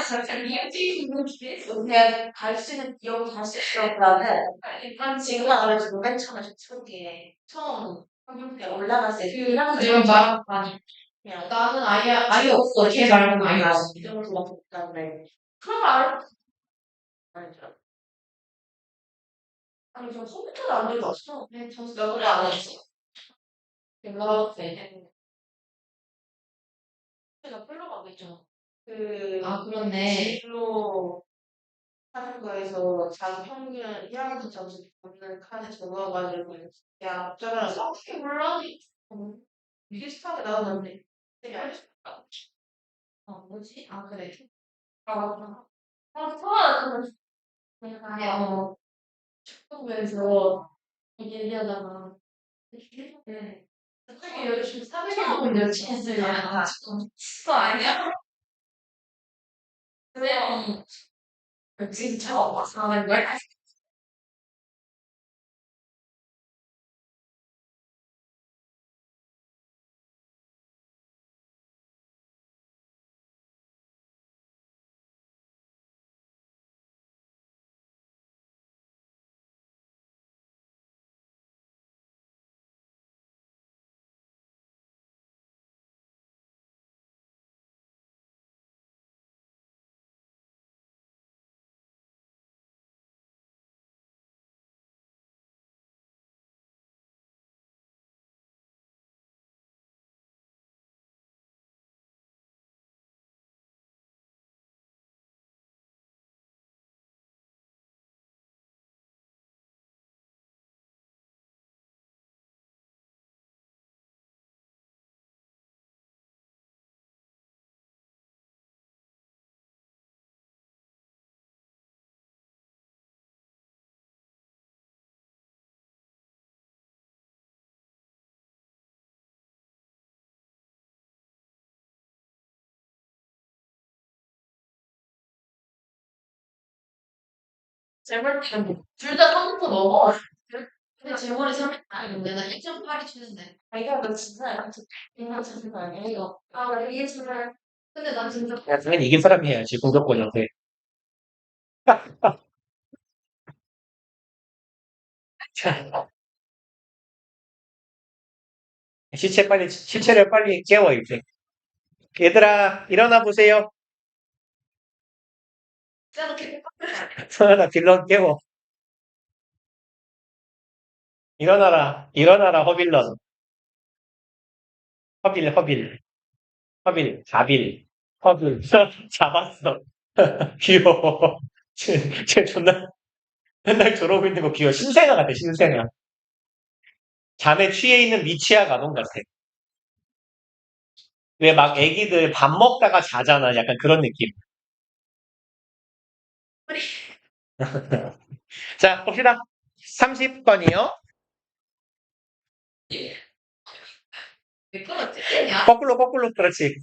B: 그냥 갈 수 있는 기억이 갈수 있었다는 일단 지금 알아주고 맨 처음에 초기에 처음 한국에 올라갔을 때 그냥 지금 말한 거 아니 그냥 나는 아예 없어 걔 말고는 아예 없어 이 정도만 못하는데 그런 거 알죠? 아니 저 컴퓨터도 안 들어왔어. 네, 저 몇개 안 했어. 연락해. 제가 풀러 가고 있잖아. 아, 그렇네. 진로 하는 거에서 자기 평균 1학년 점수 받는 칸에 적어가지고 야 어쩌면 어떻게 몰라? 비슷하게 나오는데 되게 알수 있다. 뭐지? 아 그래. 맞아. 처음 그냥 축구부에서 얘기하다가 네. 되게 열심히 사회적으로 열심히 했어요. 그거 아니야? 쌤이 진짜 와서 하는 거야? 제발 둘다 3부 넘어. 근데 제 머리 3부 아닌데 나 2.8이 치는데. 자기가 너 진짜 인간 자신 아니야 이거. 아 나 이게 정말. 근데 난 진짜.
A: 야, 당연히 이긴 사람이 해야지, 공격권한테. 자, 시체를 빨리 깨워, 이제. 얘들아, 일어나 보세요.
B: 이렇게
A: 서연아, 빌런 깨워. 일어나라, 일어나라, 허빌런. 자빌, 허빌. 잡았어. 귀여워. 쟤 존나, 맨날 저러고 있는 거 귀여워. 신생아 같아, 신생아. 잠에 취해 있는 미취학 아동 같아. 왜 막 애기들 밥 먹다가 자잖아. 약간 그런 느낌. 자, 봅시다. 30번이요.
B: 왜 끊었지?
A: 거꾸로, 그렇지.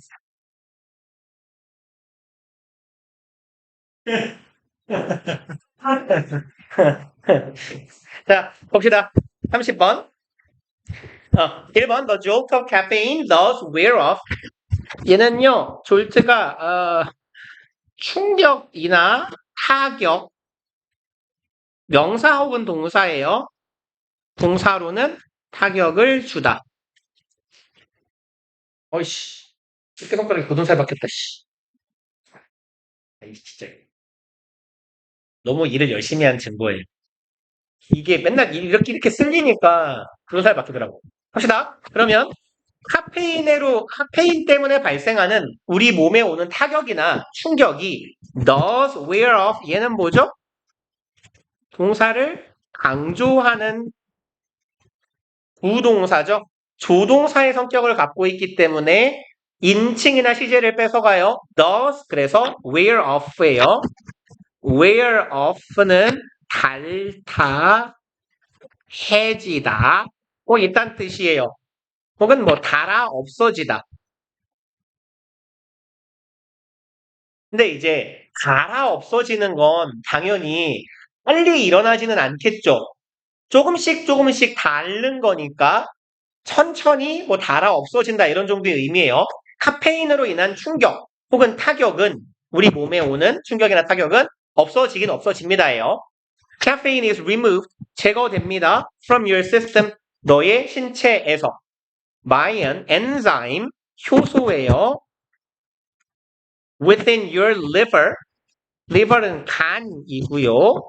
A: 자, 봅시다. 30번. 1번 The jolt of caffeine does wear off. 얘는요, 졸트가 충격이나 타격, 명사 혹은 동사예요. 동사로는 타격을 주다. 어이씨, 이렇게 손가락이 고동살 박혔다, 씨. 아이, 진짜. 너무 일을 열심히 한 증거예요. 이게 맨날 이렇게 쓸리니까 고동살 박히더라고. 합시다. 그러면 카페인 때문에 발생하는 우리 몸에 오는 타격이나 충격이 does wear off. 얘는 뭐죠? 동사를 강조하는 부동사죠. 조동사의 성격을 갖고 있기 때문에 인칭이나 시제를 뺏어가요. does 그래서 wear off예요. wear off는 닳다, 해지다. 이딴 뜻이에요. 혹은 달아 없어지다. 근데 이제 달아 없어지는 건 당연히 빨리 일어나지는 않겠죠. 조금씩 닳는 거니까 천천히 달아 없어진다 이런 정도의 의미예요. 카페인으로 인한 충격 혹은 타격은 우리 몸에 오는 충격이나 타격은 없어지긴 없어집니다예요. Caffeine is removed, 제거됩니다. From your system, 너의 신체에서. By an enzyme, 효소예요. Within your liver, liver는 간이고요.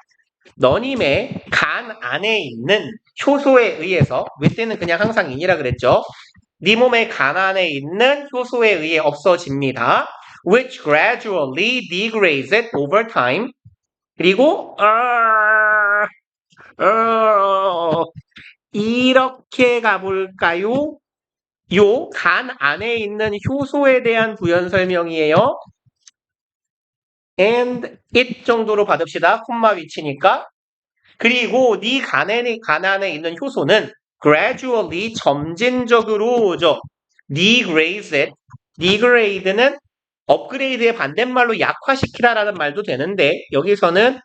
A: 너님의 간 안에 있는 효소에 의해서, within은 그냥 항상 in이라 그랬죠. 네 몸의 간 안에 있는 효소에 의해 없어집니다. Which gradually degrades it over time. 그리고 이렇게 가볼까요? 요 간 안에 있는 효소에 대한 부연 설명이에요. and it 정도로 받읍시다. 콤마 위치니까. 그리고 네 간 안에 있는 효소는 gradually 점진적으로죠. degrades it. degrade는 업그레이드의 반대말로 약화시키다라는 말도 되는데 여기서는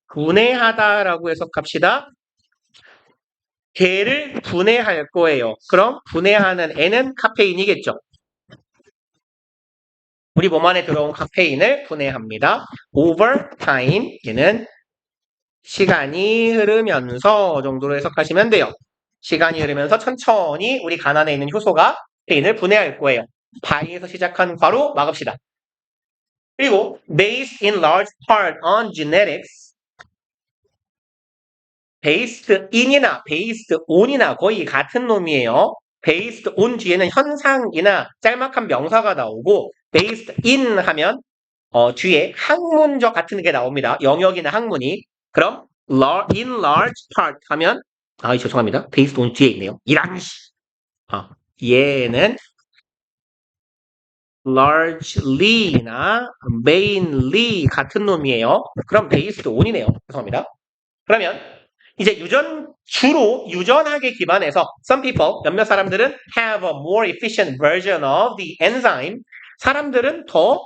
A: 분해하다라고 해석합시다. 걔를 분해할 거예요. 그럼 분해하는 애는 카페인이겠죠. 우리 몸 안에 들어온 카페인을 분해합니다. over time, 얘는 시간이 흐르면서 정도로 해석하시면 돼요. 시간이 흐르면서 천천히 우리 간 안에 있는 효소가 카페인을 분해할 거예요. by에서 시작한 괄호 막읍시다. 그리고 based in large part on genetics, based in이나 based on이나 거의 같은 놈이에요. based on 뒤에는 현상이나 짤막한 명사가 나오고 based in 하면 뒤에 학문적 같은 게 나옵니다. 영역이나 학문이. 그럼 in large part 하면 죄송합니다. based on 뒤에 있네요. 얘는 largely나 mainly 같은 놈이에요. 그럼 based on이네요. 죄송합니다. 그러면 이제 주로 유전학에 기반해서 some people, 몇몇 사람들은 have a more efficient version of the enzyme. 사람들은 더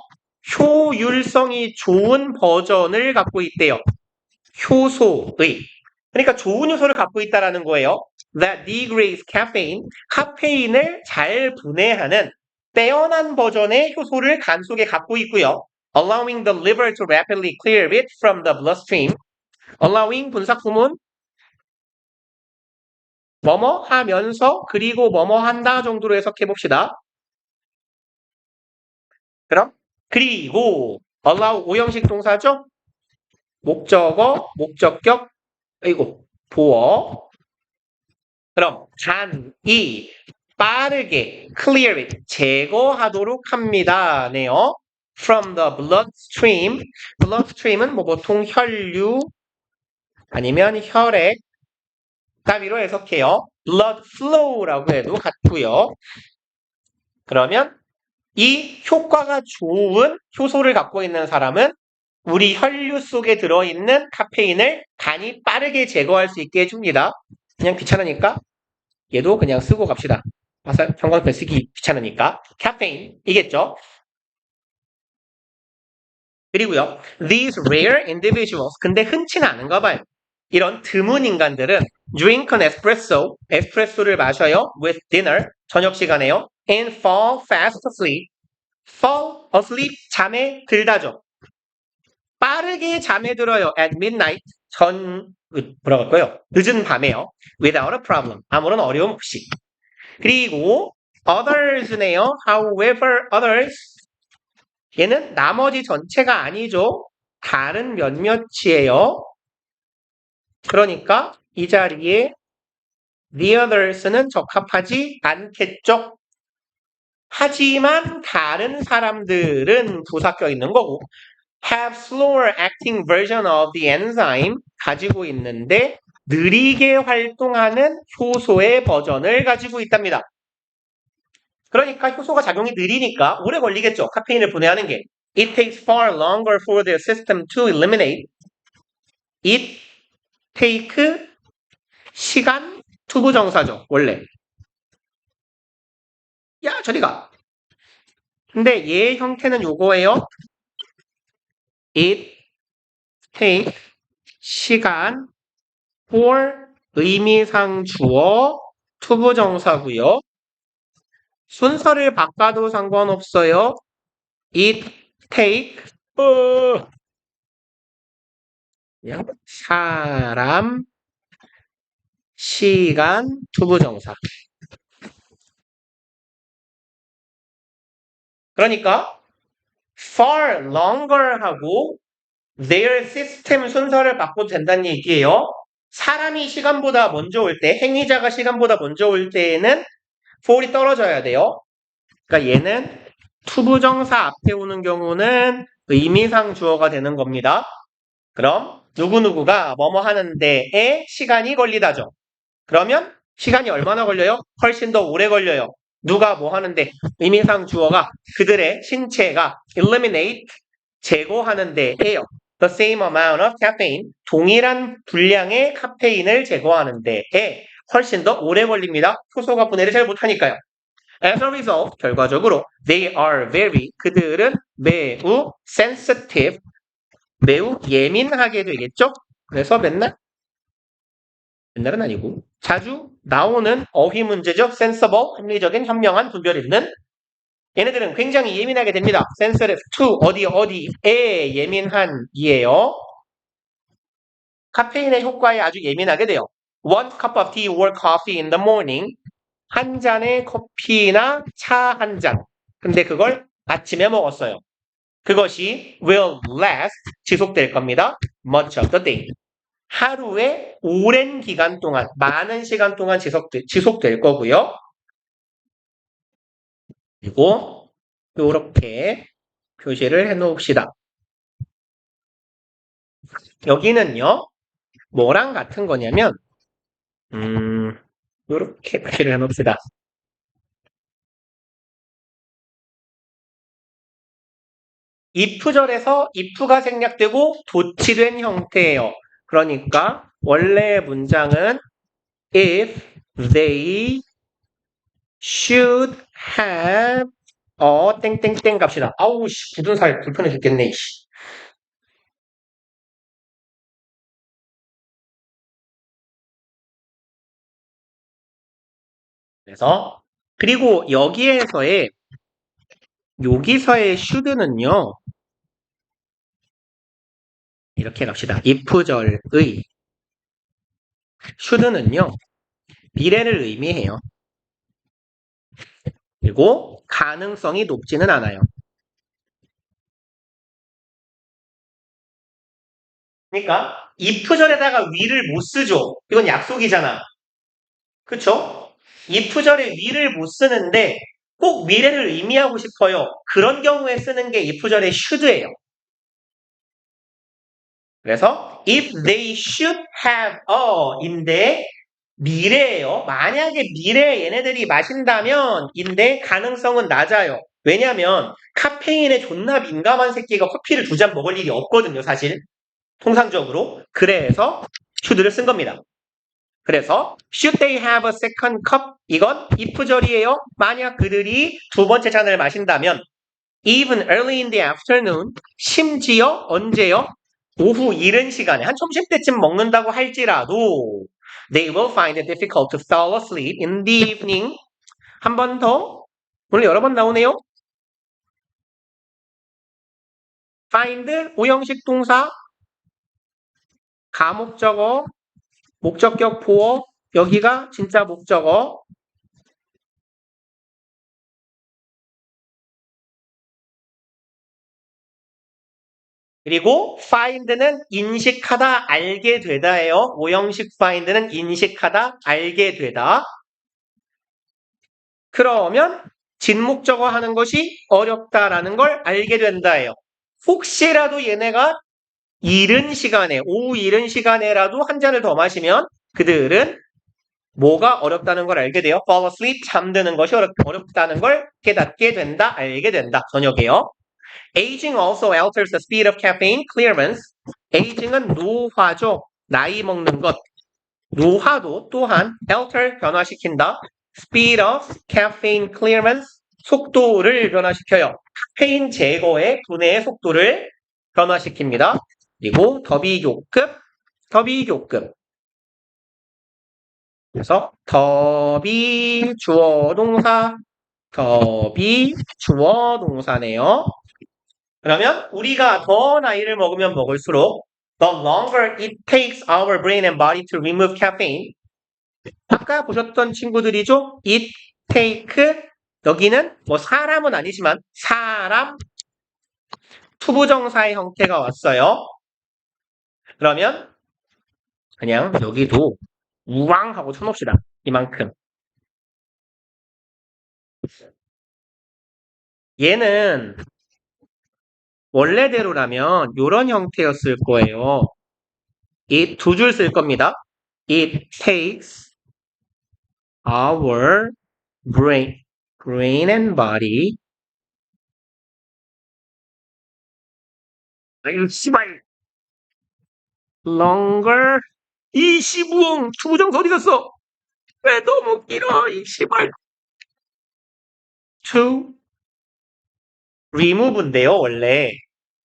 A: 효율성이 좋은 버전을 갖고 있대요. 효소의. 그러니까 좋은 효소를 갖고 있다라는 거예요. That degrades caffeine. 카페인을 잘 분해하는 빼어난 버전의 효소를 간 속에 갖고 있고요. Allowing the liver to rapidly clear it from the bloodstream. allowing 분사구문 뭐뭐 하면서 그리고 뭐뭐 한다 정도로 해석해 봅시다. 그럼 그리고 allow 오형식 동사죠? 목적어, 목적격, 보어. 그럼 간이 빠르게 clear it, 제거하도록 합니다. 네요. From the bloodstream. bloodstream은 보통 혈류 아니면 혈액 따위로 해석해요. blood flow라고 해도 같고요. 그러면 이 효과가 좋은 효소를 갖고 있는 사람은 우리 혈류 속에 들어있는 카페인을 간이 빠르게 제거할 수 있게 해줍니다. 그냥 귀찮으니까 얘도 그냥 쓰고 갑시다. 형광펜 쓰기 귀찮으니까 카페인이겠죠. 그리고요, these rare individuals. 근데 흔치는 않은가 봐요. 이런 드문 인간들은 drink an espresso, 에스프레소를 마셔요. with dinner, 저녁 시간에요. and fall fast asleep. fall asleep, 잠에 들다죠. 빠르게 잠에 들어요. at midnight, 뭐라고 할까요? 늦은 밤에요. without a problem, 아무런 어려움 없이. 그리고 others네요. however others, 얘는 나머지 전체가 아니죠. 다른 몇몇이에요. 그러니까 이 자리에 the others는 적합하지 않겠죠. 하지만 다른 사람들은 부사껴 있는 거고 have slower acting version of the enzyme 가지고 있는데 느리게 활동하는 효소의 버전을 가지고 있답니다. 그러니까 효소가 작용이 느리니까 오래 걸리겠죠. 카페인을 분해하는 게. It takes far longer for the system to eliminate. It take 시간 투부정사죠. 원래. 야 저리 가. 근데 얘 형태는 요거예요. It take 시간 for 의미상 주어 투부정사고요. 순서를 바꿔도 상관없어요. It take 그냥 사람 시간 투부정사. 그러니까 far longer 하고 their system 순서를 바꿔도 된다는 얘기예요. 사람이 시간보다 먼저 올 때, 행위자가 시간보다 먼저 올 때에는 for이 떨어져야 돼요. 그러니까 얘는 투부정사 앞에 오는 경우는 의미상 주어가 되는 겁니다. 그럼 누구누구가 뭐뭐 하는 데에 시간이 걸리다죠. 그러면 시간이 얼마나 걸려요? 훨씬 더 오래 걸려요. 누가 뭐 하는데 의미상 주어가 그들의 신체가 eliminate 제거하는 데에요. The same amount of caffeine 동일한 분량의 카페인을 제거하는 데에 훨씬 더 오래 걸립니다. 효소가 분해를 잘 못하니까요. As a result, 결과적으로 they are very 그들은 매우 sensitive 매우 예민하게 되겠죠? 그래서 맨날은 아니고 자주 나오는 어휘 문제죠. sensible, 합리적인, 현명한, 분별 있는 얘네들은 굉장히 예민하게 됩니다. sensitive to 어디에 예민한이에요. 카페인의 효과에 아주 예민하게 돼요. One cup of tea or coffee in the morning. 한 잔의 커피나 차 한 잔. 근데 그걸 아침에 먹었어요. 그것이 will last, 지속될 겁니다. much of the day. 하루에 오랜 기간 동안, 많은 시간 동안 지속될 거고요. 그리고 이렇게 표시를 해놓읍시다. 여기는요, 뭐랑 같은 거냐면, 이렇게 표시를 해놓읍시다. if절에서 if가 생략되고 도치된 형태예요. 그러니까 원래의 문장은 if they should have 땡땡땡 갑시다. 아우 씨 굳은 살 불편해 죽겠네. 씨. 그래서 그리고 여기서의 should는요. 이렇게 갑시다. if절의 should는요. 미래를 의미해요. 그리고 가능성이 높지는 않아요. 그러니까 if절에다가 위를 못 쓰죠. 이건 약속이잖아. 그쵸? if절에 위를 못 쓰는데 꼭 미래를 의미하고 싶어요. 그런 경우에 쓰는 게 if절의 should예요. 그래서 if they should have in데 미래예요. 만약에 미래에 얘네들이 마신다면 인데 가능성은 낮아요. 왜냐면 카페인에 존나 민감한 새끼가 커피를 2잔 먹을 일이 없거든요. 사실 통상적으로. 그래서 should를 쓴 겁니다. 그래서 should they have a second cup? 이건 if절이에요. 만약 그들이 두 번째 잔을 마신다면 even early in the afternoon 심지어 언제요? 오후 이른 시간에 한 점심때쯤 먹는다고 할지라도 they will find it difficult to fall asleep in the evening. 한 번 더. 오늘 여러 번 나오네요. find 오형식 동사 가목적어 목적격 보어 여기가 진짜 목적어 그리고 find는 인식하다 알게 되다예요. 오형식 find는 인식하다 알게 되다. 그러면 진목적어 하는 것이 어렵다라는 걸 알게 된다예요. 혹시라도 얘네가 이른 시간에 오후 이른 시간에라도 한 잔을 더 마시면 그들은 뭐가 어렵다는 걸 알게 돼요. fall asleep 잠드는 것이 어렵다는 걸 깨닫게 된다, 알게 된다. 저녁에요. Aging also alters the speed of caffeine clearance. Aging은 노화죠. 나이 먹는 것. 노화도 또한 alter 변화시킨다. Speed of caffeine clearance 속도를 변화시켜요. 카페인 제거의 분해의 속도를 변화시킵니다. 그리고 더비교급. 그래서 더비 주어 동사네요. 그러면 우리가 더 나이를 먹으면 먹을수록 the longer it takes our brain and body to remove caffeine. 아까 보셨던 친구들이죠? it take 여기는 뭐 사람은 아니지만 사람 투부정사의 형태가 왔어요. 그러면 그냥 여기도 우왕 하고 쳐놓읍시다. 이만큼. 얘는 원래대로라면 이런 형태였을 거예요. it 두 줄 쓸 겁니다. It takes our brain and body. 아유, 씨발. longer. 이 시부엉 투부정사 어디 갔어? 왜 너무 길어, 이 씨발. to remove인데요, 원래.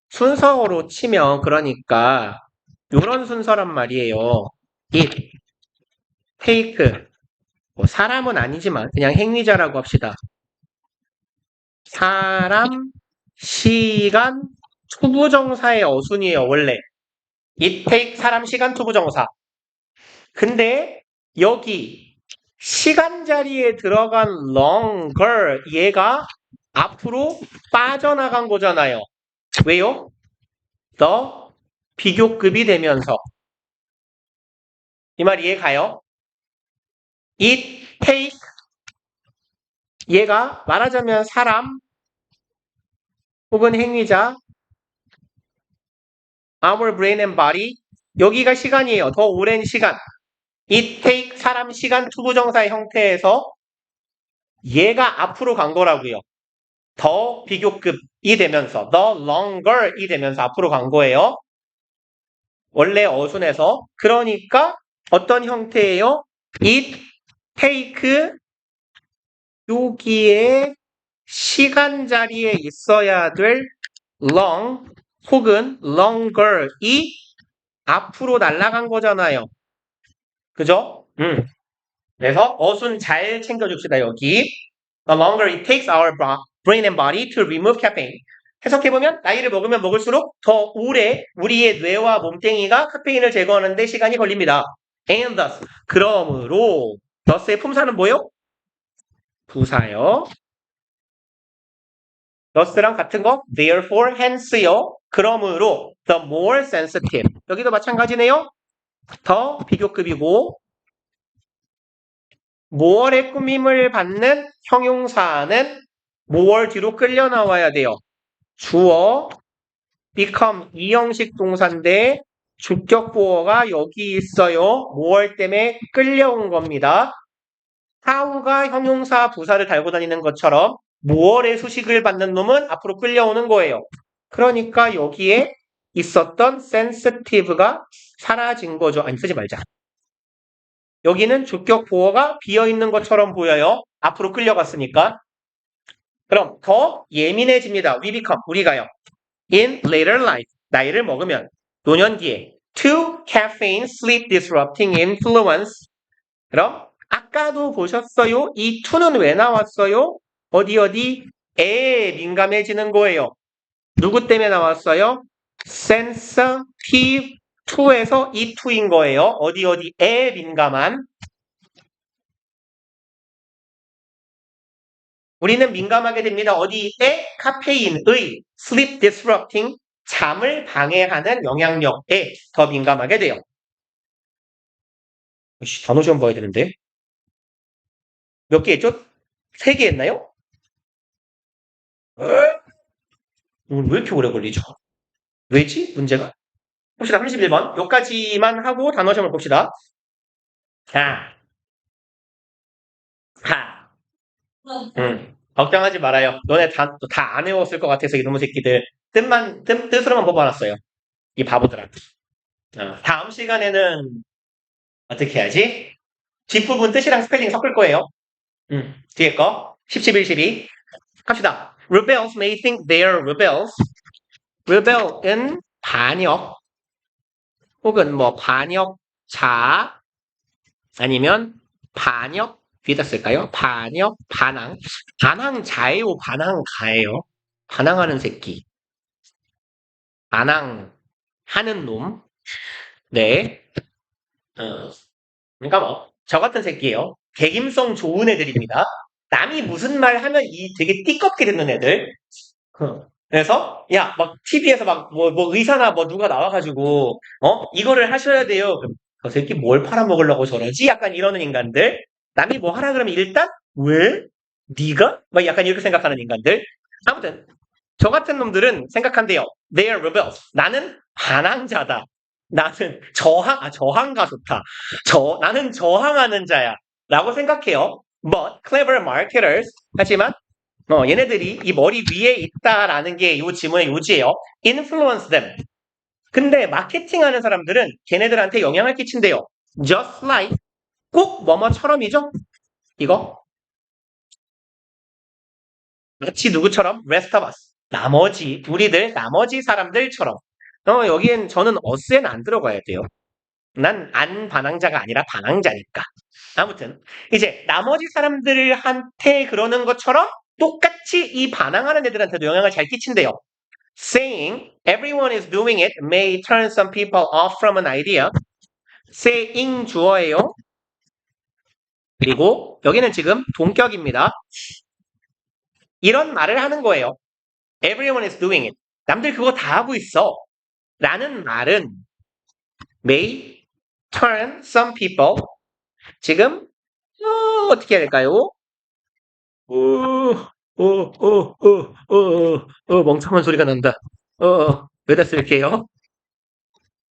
A: 순서로 치면 그러니까 요런 순서란 말이에요. it, take. 뭐 사람은 아니지만 그냥 행위자라고 합시다. 사람, 시간, 투부정사의 어순이에요, 원래. it take 사람, 시간, 투부정사. 근데 여기 시간 자리에 들어간 longer 얘가 앞으로 빠져나간 거잖아요. 왜요? 더 비교급이 되면서. 이 말 이해가요? it take 얘가 말하자면 사람 혹은 행위자 our brain and body 여기가 시간이에요. 더 오랜 시간. it take 사람 시간 투부정사의 형태에서 얘가 앞으로 간 거라고요. 더 비교급이 되면서 the longer이 되면서 앞으로 간 거예요. 원래 어순에서. 그러니까 어떤 형태예요? it take 여기에 시간 자리에 있어야 될 long 혹은 longer이 앞으로 날아간 거잖아요. 그죠? 그래서 어순 잘 챙겨줍시다. 여기 the longer it takes our brain and body to remove caffeine. 해석해보면 나이를 먹으면 먹을수록 더 오래 우리의 뇌와 몸뚱이가 카페인을 제거하는데 시간이 걸립니다. And thus 그러므로 thus의 품사는 뭐요? 부사요. thus랑 같은 거 therefore hence요. 그러므로 the more sensitive. 여기도 마찬가지네요. 더 비교급이고 more의 꾸밈을 받는 형용사는 more 뒤로 끌려 나와야 돼요. 주어 become 이 형식 동사인데 주격 보어가 여기 있어요. more 때문에 끌려온 겁니다. how가 형용사 부사를 달고 다니는 것처럼 more의 수식을 받는 놈은 앞으로 끌려오는 거예요. 그러니까 여기에 있었던 sensitive가 사라진 거죠. 아니 쓰지 말자. 여기는 주격 보어가 비어있는 것처럼 보여요. 앞으로 끌려갔으니까. 그럼 더 예민해집니다. we become, 우리가요. in later life, 나이를 먹으면. 노년기에 to caffeine sleep disrupting influence. 그럼 아까도 보셨어요? 이 to는 왜 나왔어요? 어디에 민감해지는 거예요. 누구 때문에 나왔어요? sensitive to에서 이 to인 거예요. 어디에 민감한. 우리는 민감하게 됩니다. 어디에? 카페인의 sleep disrupting 잠을 방해하는 영향력에 더 민감하게 돼요. 단어 시험 봐야 되는데. 몇 개 했죠? 3개 했나요? 오늘 왜 이렇게 오래 걸리죠? 왜지? 문제가? 봅시다. 31번. 여기까지만 하고 단어 시험을 봅시다. 자, 하. 걱정하지 말아요. 너네 다 안 외웠을 것 같아서 이놈의 새끼들. 뜻으로만 뽑아놨어요. 이 바보들아. 다음 시간에는 어떻게 해야지? 뒷부분 뜻이랑 스펠링 섞을 거예요. 뒤에 거. 10, 11, 12. 갑시다. Rebels may think they're rebels. rebel은 반역 혹은 뭐 반역자 아니면 반역 뒤에다 쓸까요? 반역, 반항. 반항자예요, 반항가예요. 반항하는 새끼. 반항하는 놈. 네. 그러니까 뭐 저 같은 새끼예요. 개김성 좋은 애들입니다. 남이 무슨 말 하면 이 되게 띠껍게 듣는 애들. 그래서 야 막 TV에서 막 뭐 의사나 뭐 누가 나와가지고 이거를 하셔야 돼요. 그럼 저 새끼 뭘 팔아먹으려고 저러지? 약간 이러는 인간들. 남이 뭐 하라 그러면 일단 왜? 네가? 막 약간 이렇게 생각하는 인간들. 아무튼 저 같은 놈들은 생각한대요. They are rebels. 나는 반항자다. 나는 저항가 좋다. 나는 저항하는 자야. 라고 생각해요. But clever marketers. 하지만 얘네들이 이 머리 위에 있다라는 게 이 지문의 요지예요. Influence them. 근데 마케팅하는 사람들은 걔네들한테 영향을 끼친대요. Just like 꼭 뭐뭐처럼이죠. 이거 마치 누구처럼? Rest of us. 우리들 나머지 사람들처럼. 여기엔 저는 us엔 안 들어가야 돼요. 난 안 반항자가 아니라 반항자니까. 아무튼 이제 나머지 사람들한테 그러는 것처럼 똑같이 이 반항하는 애들한테도 영향을 잘 끼친대요. Saying everyone is doing it may turn some people off from an idea. saying 주어예요. 그리고 여기는 지금 동격입니다. 이런 말을 하는 거예요. Everyone is doing it. 남들 그거 다 하고 있어. 라는 말은 may turn some people. 지금 어떻게 해야 될까요? 멍청한 소리가 난다. 왜다 쓸게요?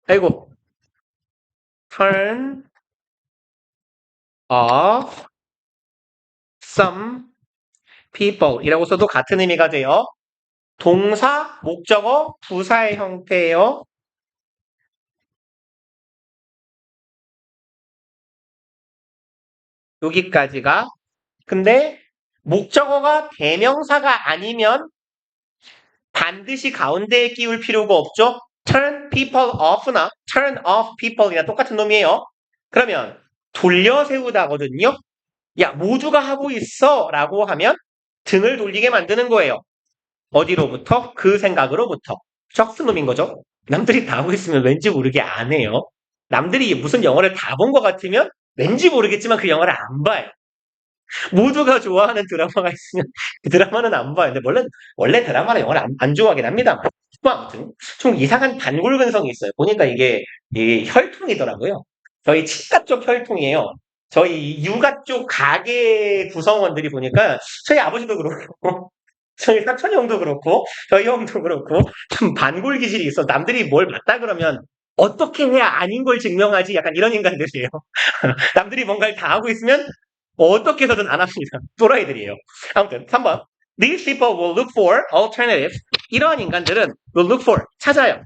A: 아이고. turn off some people 이라고 써도 같은 의미가 돼요. 동사, 목적어, 부사의 형태예요. 여기까지가. 근데 목적어가 대명사가 아니면 반드시 가운데에 끼울 필요가 없죠. turn people off나 turn off people이랑 똑같은 놈이에요. 그러면 돌려 세우다거든요. 야, 모두가 하고 있어 라고 하면 등을 돌리게 만드는 거예요. 어디로부터? 그 생각으로부터. 척스놈인 거죠. 남들이 다 하고 있으면 왠지 모르게 안 해요. 남들이 무슨 영화를 다 본 것 같으면 왠지 모르겠지만 그 영화를 안 봐요. 모두가 좋아하는 드라마가 있으면 그 드라마는 안 봐요. 근데 원래 드라마나 영화를 안 좋아하긴 합니다. 뭐 아무튼 좀 이상한 반골근성이 있어요. 보니까 이게 혈통이더라고요. 저희 치과 쪽 혈통이에요. 저희 육아 쪽 가게 구성원들이 보니까 저희 아버지도 그렇고 저희 사촌 형도 그렇고 저희 형도 그렇고 좀 반골 기질이 있어. 남들이 뭘 맞다 그러면 어떻게 해야 아닌 걸 증명하지? 약간 이런 인간들이에요. 남들이 뭔가를 다 하고 있으면 어떻게 해서든 안 합니다. 또라이들이에요. 아무튼 3번. These people will look for alternatives. 이러한 인간들은 will look for 찾아요.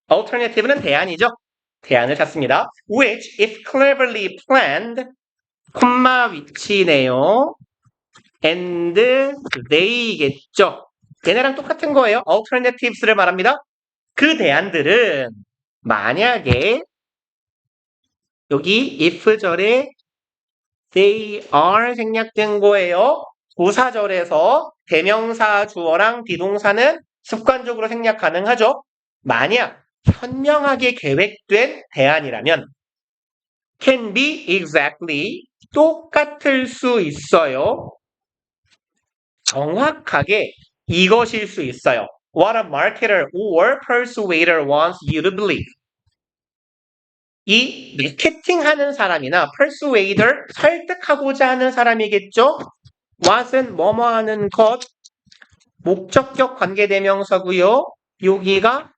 A: alternative는 대안이죠. 대안을 찾습니다. Which, if cleverly planned, 콤마 위치네요. and they겠죠. 얘네랑 똑같은 거예요. alternatives를 말합니다. 그 대안들은 만약에 여기 if절에 they are 생략된 거예요. 부사절에서 대명사 주어랑 비동사는 습관적으로 생략 가능하죠. 만약 현명하게 계획된 대안이라면 can be exactly 똑같을 수 있어요. 정확하게 이것일 수 있어요. What a marketer or persuader wants you to believe. 이 마케팅하는 사람이나 persuader, 설득하고자 하는 사람이겠죠. what은 뭐뭐 하는 것, 목적격 관계대명사고요. 여기가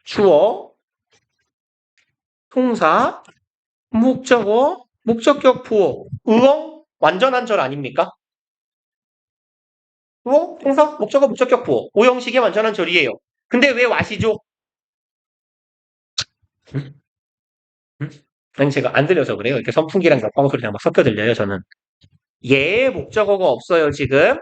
A: 주어, 동사, 목적어, 목적격 부호, 의어, 완전한 절 아닙니까? 주어, 동사, 목적어, 목적격 부호, 오형식의 완전한 절이에요. 근데 왜 what이죠? 아니 제가 안 들려서 그래요. 이렇게 선풍기랑 옆방울 소리랑 막 섞여 들려요. 저는 얘의 목적어가 없어요. 지금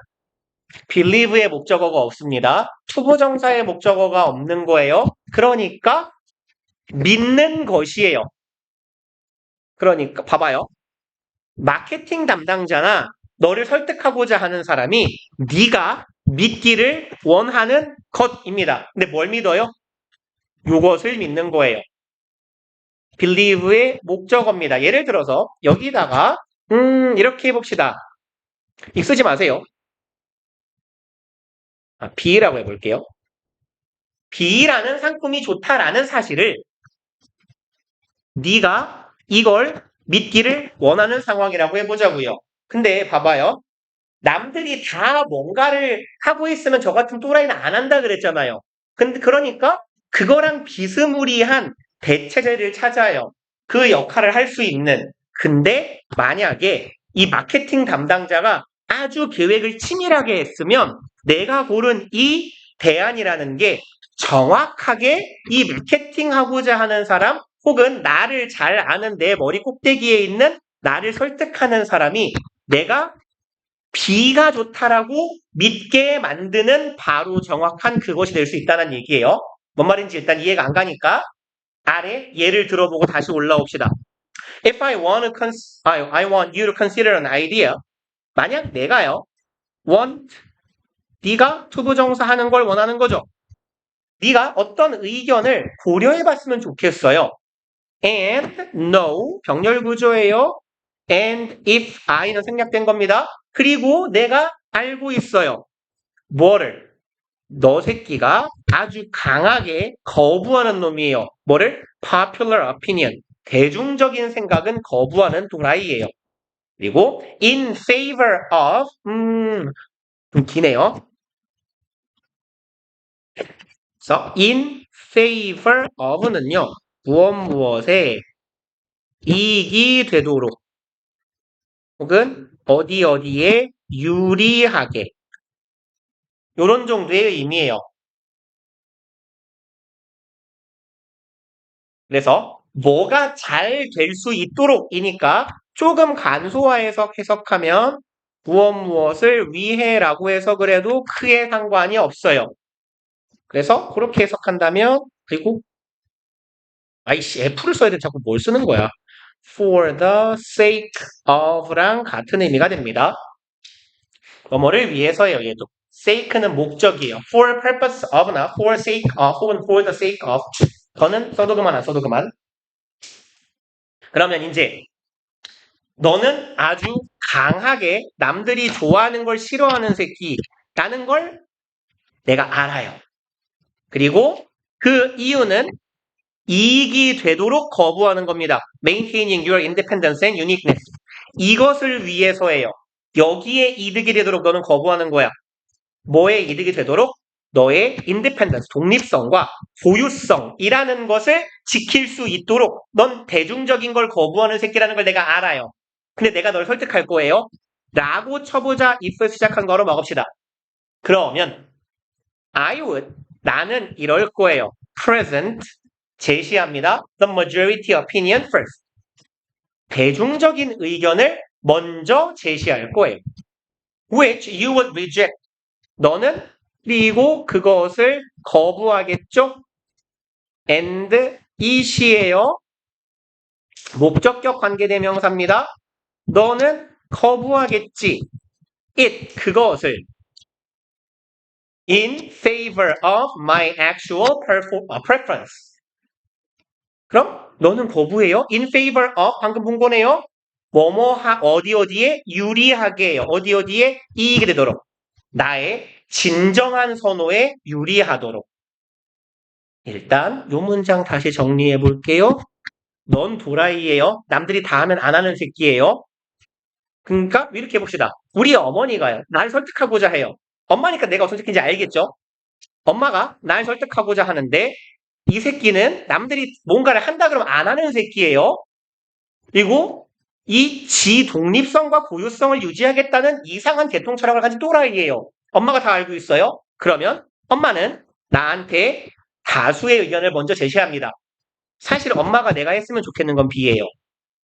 A: believe의 목적어가 없습니다. 투부정사의 목적어가 없는 거예요. 그러니까 믿는 것이에요. 그러니까 봐봐요. 마케팅 담당자나 너를 설득하고자 하는 사람이 네가 믿기를 원하는 것입니다. 근데 뭘 믿어요? 요것을 믿는 거예요. believe의 목적어입니다. 예를 들어서 여기다가 이렇게 해봅시다. 이 쓰지 마세요. B라고 해볼게요. B라는 상품이 좋다라는 사실을 네가 이걸 믿기를 원하는 상황이라고 해보자고요. 근데 봐봐요. 남들이 다 뭔가를 하고 있으면 저 같은 또라이는 안 한다 그랬잖아요. 근데 그러니까 그거랑 비스무리한 대체제를 찾아요. 그 역할을 할 수 있는. 근데 만약에 이 마케팅 담당자가 아주 계획을 치밀하게 했으면 내가 고른 이 대안이라는 게 정확하게 이 마케팅하고자 하는 사람 혹은 나를 잘 아는 내 머리 꼭대기에 있는 나를 설득하는 사람이 내가 B가 좋다라고 믿게 만드는 바로 정확한 그것이 될 수 있다는 얘기예요. 뭔 말인지 일단 이해가 안 가니까 아래 예를 들어보고 다시 올라옵시다. If I want you to consider an idea. 만약 내가요, want, 네가 투부정사 하는 걸 원하는 거죠. 네가 어떤 의견을 고려해봤으면 좋겠어요. And no, 병렬 구조예요. And if I는 생략된 겁니다. 그리고 내가 알고 있어요. 뭐를? 너 새끼가 아주 강하게 거부하는 놈이에요. 뭐를? Popular opinion. 대중적인 생각은 거부하는 도라이예요. 그리고 in favor of 좀 기네요. 그래서 in favor of는요. 무엇에 이익이 되도록 혹은 어디에 유리하게 요런 정도의 의미예요. 그래서 뭐가 잘 될 수 있도록이니까 조금 간소화해서 해석하면 무엇을 위해라고 해석을 해도 크게 상관이 없어요. 그래서 그렇게 해석한다면 그리고 아이씨 F를 써야 돼. 자꾸 뭘 쓰는 거야. For the sake of랑 같은 의미가 됩니다. 뭐를 위해서예요. 얘도. sake는 목적이에요. for purpose of나 for sake of 혹은 for the sake of 저는 써도 그만 안 써도 그만. 그러면 이제 너는 아주 강하게 남들이 좋아하는 걸 싫어하는 새끼라는 걸 내가 알아요. 그리고 그 이유는 이익이 되도록 거부하는 겁니다. Maintaining your independence and uniqueness. 이것을 위해서예요. 여기에 이득이 되도록 너는 거부하는 거야. 뭐에 이득이 되도록? 너의 independence, 독립성과 고유성이라는 것을 지킬 수 있도록 넌 대중적인 걸 거부하는 새끼라는 걸 내가 알아요. 근데 내가 널 설득할 거예요. 라고 쳐보자 if 시작한 거로 먹읍시다. 그러면 I would, 나는 이럴 거예요. present, 제시합니다. The majority opinion first. 대중적인 의견을 먼저 제시할 거예요. Which you would reject. 너는 그리고 그것을 거부하겠죠? And it이에요. 목적격 관계대명사입니다. 너는 거부하겠지. it, 그것을. in favor of my actual preference. 그럼 너는 거부해요. in favor of, 방금 본 거네요. 어디에 유리하게요. 어디에 이익이 되도록. 나의 진정한 선호에 유리하도록. 일단 요 문장 다시 정리해 볼게요. 넌 도라이예요. 남들이 다 하면 안 하는 새끼예요. 그러니까 이렇게 해봅시다. 우리 어머니가요. 날 설득하고자 해요. 엄마니까 내가 어떤 새끼인지 알겠죠? 엄마가 날 설득하고자 하는데 이 새끼는 남들이 뭔가를 한다 그러면 안 하는 새끼예요. 그리고 이 지 독립성과 고유성을 유지하겠다는 이상한 대통 철학을 가진 또라이예요. 엄마가 다 알고 있어요. 그러면 엄마는 나한테 다수의 의견을 먼저 제시합니다. 사실 엄마가 내가 했으면 좋겠는 건 B예요.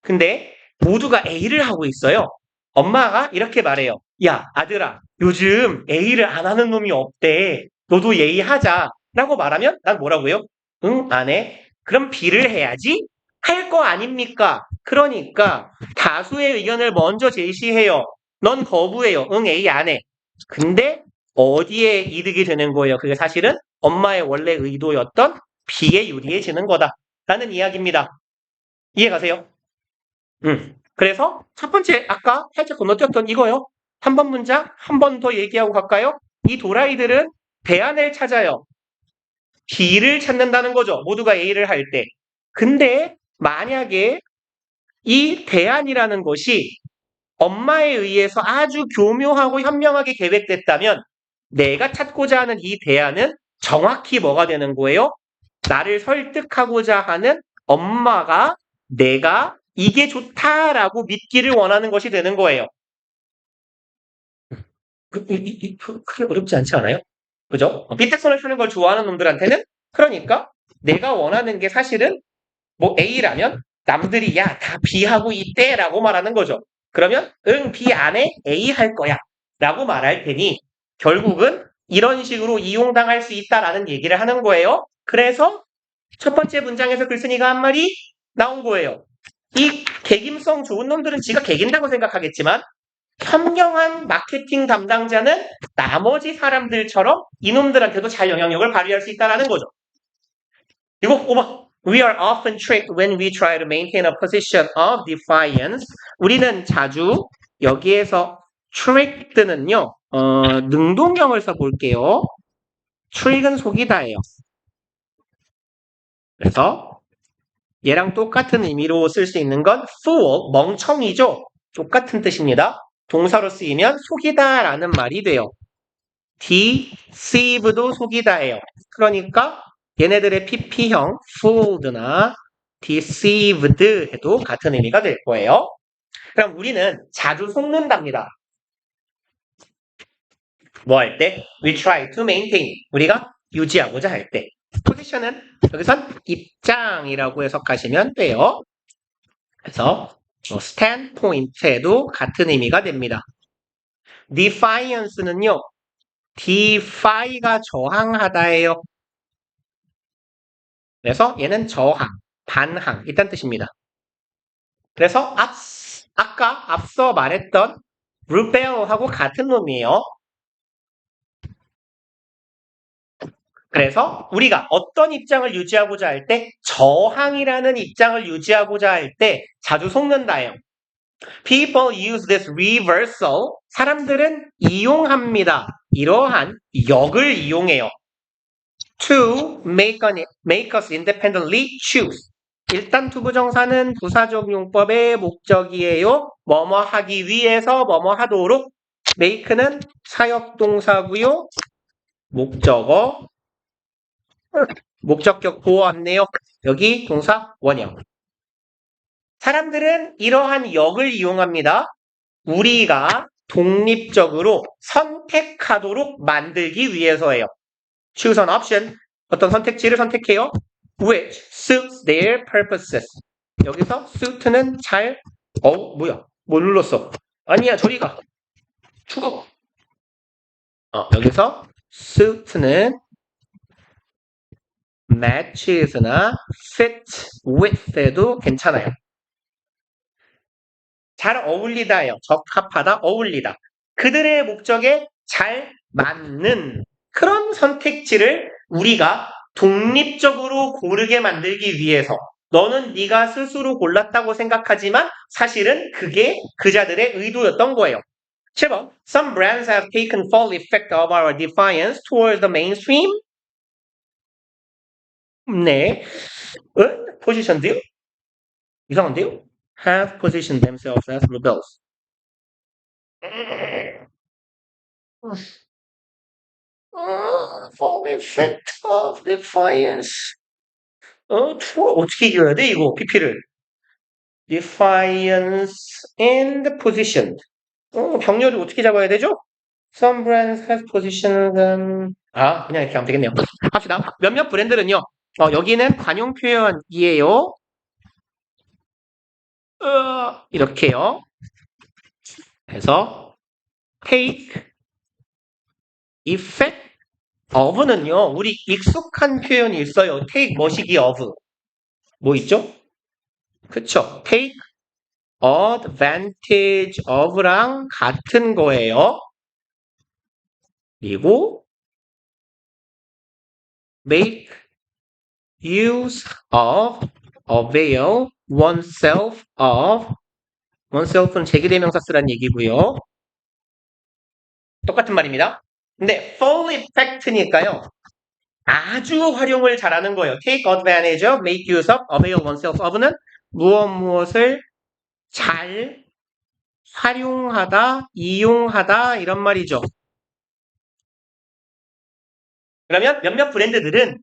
A: 근데 모두가 A를 하고 있어요. 엄마가 이렇게 말해요. 야, 아들아, 요즘 A를 안 하는 놈이 없대. 너도 A 하자. 라고 말하면 난 뭐라고요? 응, 안 해. 그럼 B를 해야지? 할 거 아닙니까? 그러니까 다수의 의견을 먼저 제시해요. 넌 거부해요. 응, A 안 해. 근데 어디에 이득이 되는 거예요? 그게 사실은 엄마의 원래 의도였던 B에 유리해지는 거다. 라는 이야기입니다. 이해 가세요? 그래서 첫 번째 아까 살짝 건너뛰었던 이거요. 한 번 문장 한 번 더 얘기하고 갈까요? 이 도라이들은 대안을 찾아요. B를 찾는다는 거죠. 모두가 A를 할 때. 근데 만약에 이 대안이라는 것이 엄마에 의해서 아주 교묘하고 현명하게 계획됐다면 내가 찾고자 하는 이 대안은 정확히 뭐가 되는 거예요? 나를 설득하고자 하는 엄마가 내가 이게 좋다라고 믿기를 원하는 것이 되는 거예요. 크게 어렵지 않지 않아요? 그죠? 비트선을 쓰는 걸 좋아하는 놈들한테는 그러니까 내가 원하는 게 사실은 뭐 A라면 남들이 야, 다 B하고 있대라고 말하는 거죠. 그러면 응, B 안에 A 할 거야 라고 말할 테니 결국은 이런 식으로 이용당할 수 있다라는 얘기를 하는 거예요. 그래서 첫 번째 문장에서 글쓴이가 한 말이 나온 거예요. 이 개김성 좋은 놈들은 지가 개긴다고 생각하겠지만 현명한 마케팅 담당자는 나머지 사람들처럼 이놈들한테도 잘 영향력을 발휘할 수 있다는 거죠. 이거 오마. We are often tricked when we try to maintain a position of defiance. 우리는 자주 여기에서 tricked는요. 능동형을 써볼게요. trick은 속이다예요. 그래서 얘랑 똑같은 의미로 쓸 수 있는 건 fool, 멍청이죠. 똑같은 뜻입니다. 동사로 쓰이면 속이다라는 말이 돼요. deceive도 속이다예요. 그러니까 얘네들의 PP형 fooled나 deceived 해도 같은 의미가 될 거예요. 그럼 우리는 자주 속는답니다. 뭐 할 때? We try to maintain. 우리가 유지하고자 할 때. 포지션은 여기선 입장이라고 해석하시면 돼요. 그래서 standpoint에도 같은 의미가 됩니다. defiance는요. defy가 저항하다예요. 그래서 얘는 저항, 반항 이딴 뜻입니다. 그래서 아까 앞서 말했던 rebel하고 같은 놈이에요. 그래서 우리가 어떤 입장을 유지하고자 할 때 저항이라는 입장을 유지하고자 할 때 자주 속는다예요. People use this reversal. 사람들은 이용합니다. 이러한 역을 이용해요. To make us independently choose. 일단 투부정사는 부사적 용법의 목적이에요. 뭐뭐 하기 위해서 뭐뭐 하도록. make는 사역동사고요. 목적어. 목적격 보호했네요. 여기 동사 원형. 사람들은 이러한 역을 이용합니다. 우리가 독립적으로 선택하도록 만들기 위해서예요. Choose an option. 어떤 선택지를 선택해요. Which suits their purposes. 여기서 suit는 잘, 뭐야? 뭐 눌렀어? 아니야, 저리 가. 죽어. 여기서 suit는 matches나 fit with에도 괜찮아요. 잘 어울리다예요. 적합하다, 어울리다. 그들의 목적에 잘 맞는 그런 선택지를 우리가 독립적으로 고르게 만들기 위해서 너는 네가 스스로 골랐다고 생각하지만 사실은 그게 그자들의 의도였던 거예요. 7번. Some brands have taken full effect of our defiance towards the mainstream. 네. positioned요? 이상한데요? Have positioned themselves as rebels. full effect of defiance. 어떻게 이겨야 돼, 이거, PP를? Defiance and position. 병렬을 어떻게 잡아야 되죠? Some brands have positioned them. 그냥 이렇게 하면 되겠네요. 합시다. 몇몇 브랜드는요, 여기는 관용 표현이에요. 이렇게요. 그래서 take effect of는요, 우리 익숙한 표현이 있어요. take 뭐시기 of. 뭐 있죠? 그쵸? take advantage of랑 같은 거예요. 그리고 make use of, avail oneself of. oneself는 제기대명사 쓰란 얘기고요. 똑같은 말입니다. 근데 full effect니까요. 아주 활용을 잘하는 거예요. take advantage of, make use of, avail oneself of는 무엇을 잘 활용하다, 이용하다 이런 말이죠. 그러면 몇몇 브랜드들은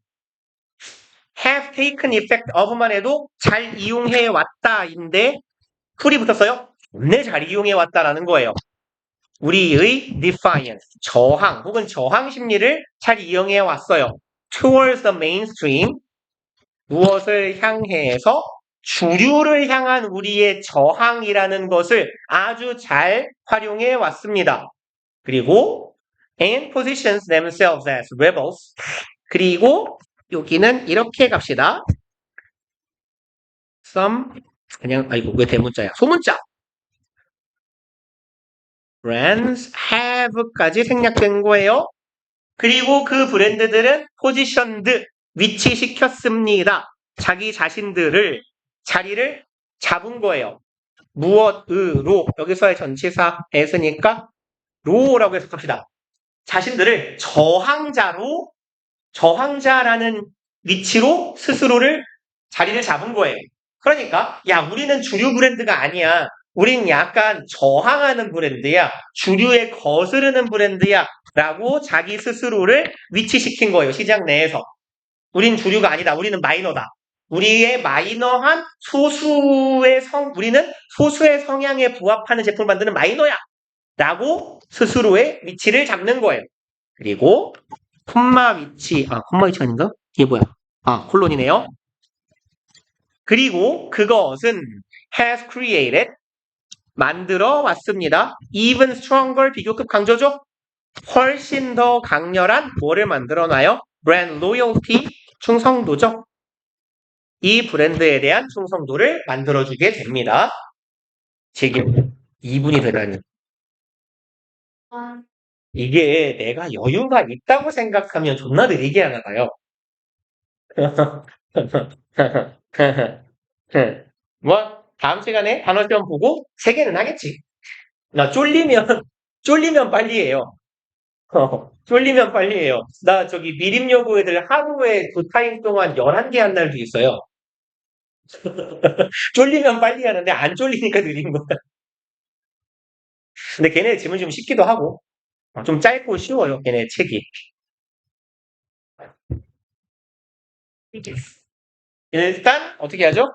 A: have taken effect of만 해도 잘 이용해 왔다인데 풀이 붙었어요. 네, 잘 이용해 왔다라는 거예요. 우리의 defiance, 저항 혹은 저항 심리를 잘 이용해 왔어요. towards the mainstream, 무엇을 향해서 주류를 향한 우리의 저항이라는 것을 아주 잘 활용해 왔습니다. 그리고 and positions themselves as rebels. 그리고 여기는 이렇게 갑시다. some 아이고 왜 대문자야? 소문자. brands have까지 생략된 거예요. 그리고 그 브랜드들은 positioned, 위치시켰습니다. 자기 자신들을, 자리를 잡은 거예요. 무엇으로? 여기서의 전치사 as니까 로라고 해석합시다. 자신들을 저항자라는 위치로 스스로를 자리를 잡은 거예요. 그러니까 야, 우리는 주류 브랜드가 아니야. 우린 약간 저항하는 브랜드야. 주류에 거스르는 브랜드야. 라고 자기 스스로를 위치시킨 거예요. 시장 내에서. 우린 주류가 아니다. 우리는 마이너다. 우리의 마이너한 우리는 소수의 성향에 부합하는 제품을 만드는 마이너야. 라고 스스로의 위치를 잡는 거예요. 그리고 콤마 위치가 아닌가? 이게 뭐야? 콜론이네요. 그리고 그것은 has created, 만들어 왔습니다. even stronger, 비교급 강조죠? 훨씬 더 강렬한 뭐를 만들어놔요? brand loyalty, 충성도죠? 이 브랜드에 대한 충성도를 만들어주게 됩니다. 제 기억에 2분이 되다니. 이게 내가 여유가 있다고 생각하면 존나 느리게 하나 봐요. 뭐 다음 시간에 단어 시험 보고 3개는 하겠지. 나 쫄리면 빨리 해요. 쫄리면 빨리 해요. 나 저기 미립여고 애들 하루에 2타임 동안 11개 한 날도 있어요. 쫄리면 빨리 하는데 안 쫄리니까 느린 거야. 근데 걔네 질문 좀 쉽기도 하고 좀 짧고 쉬워요. 걔네 책이. 일단 어떻게 하죠?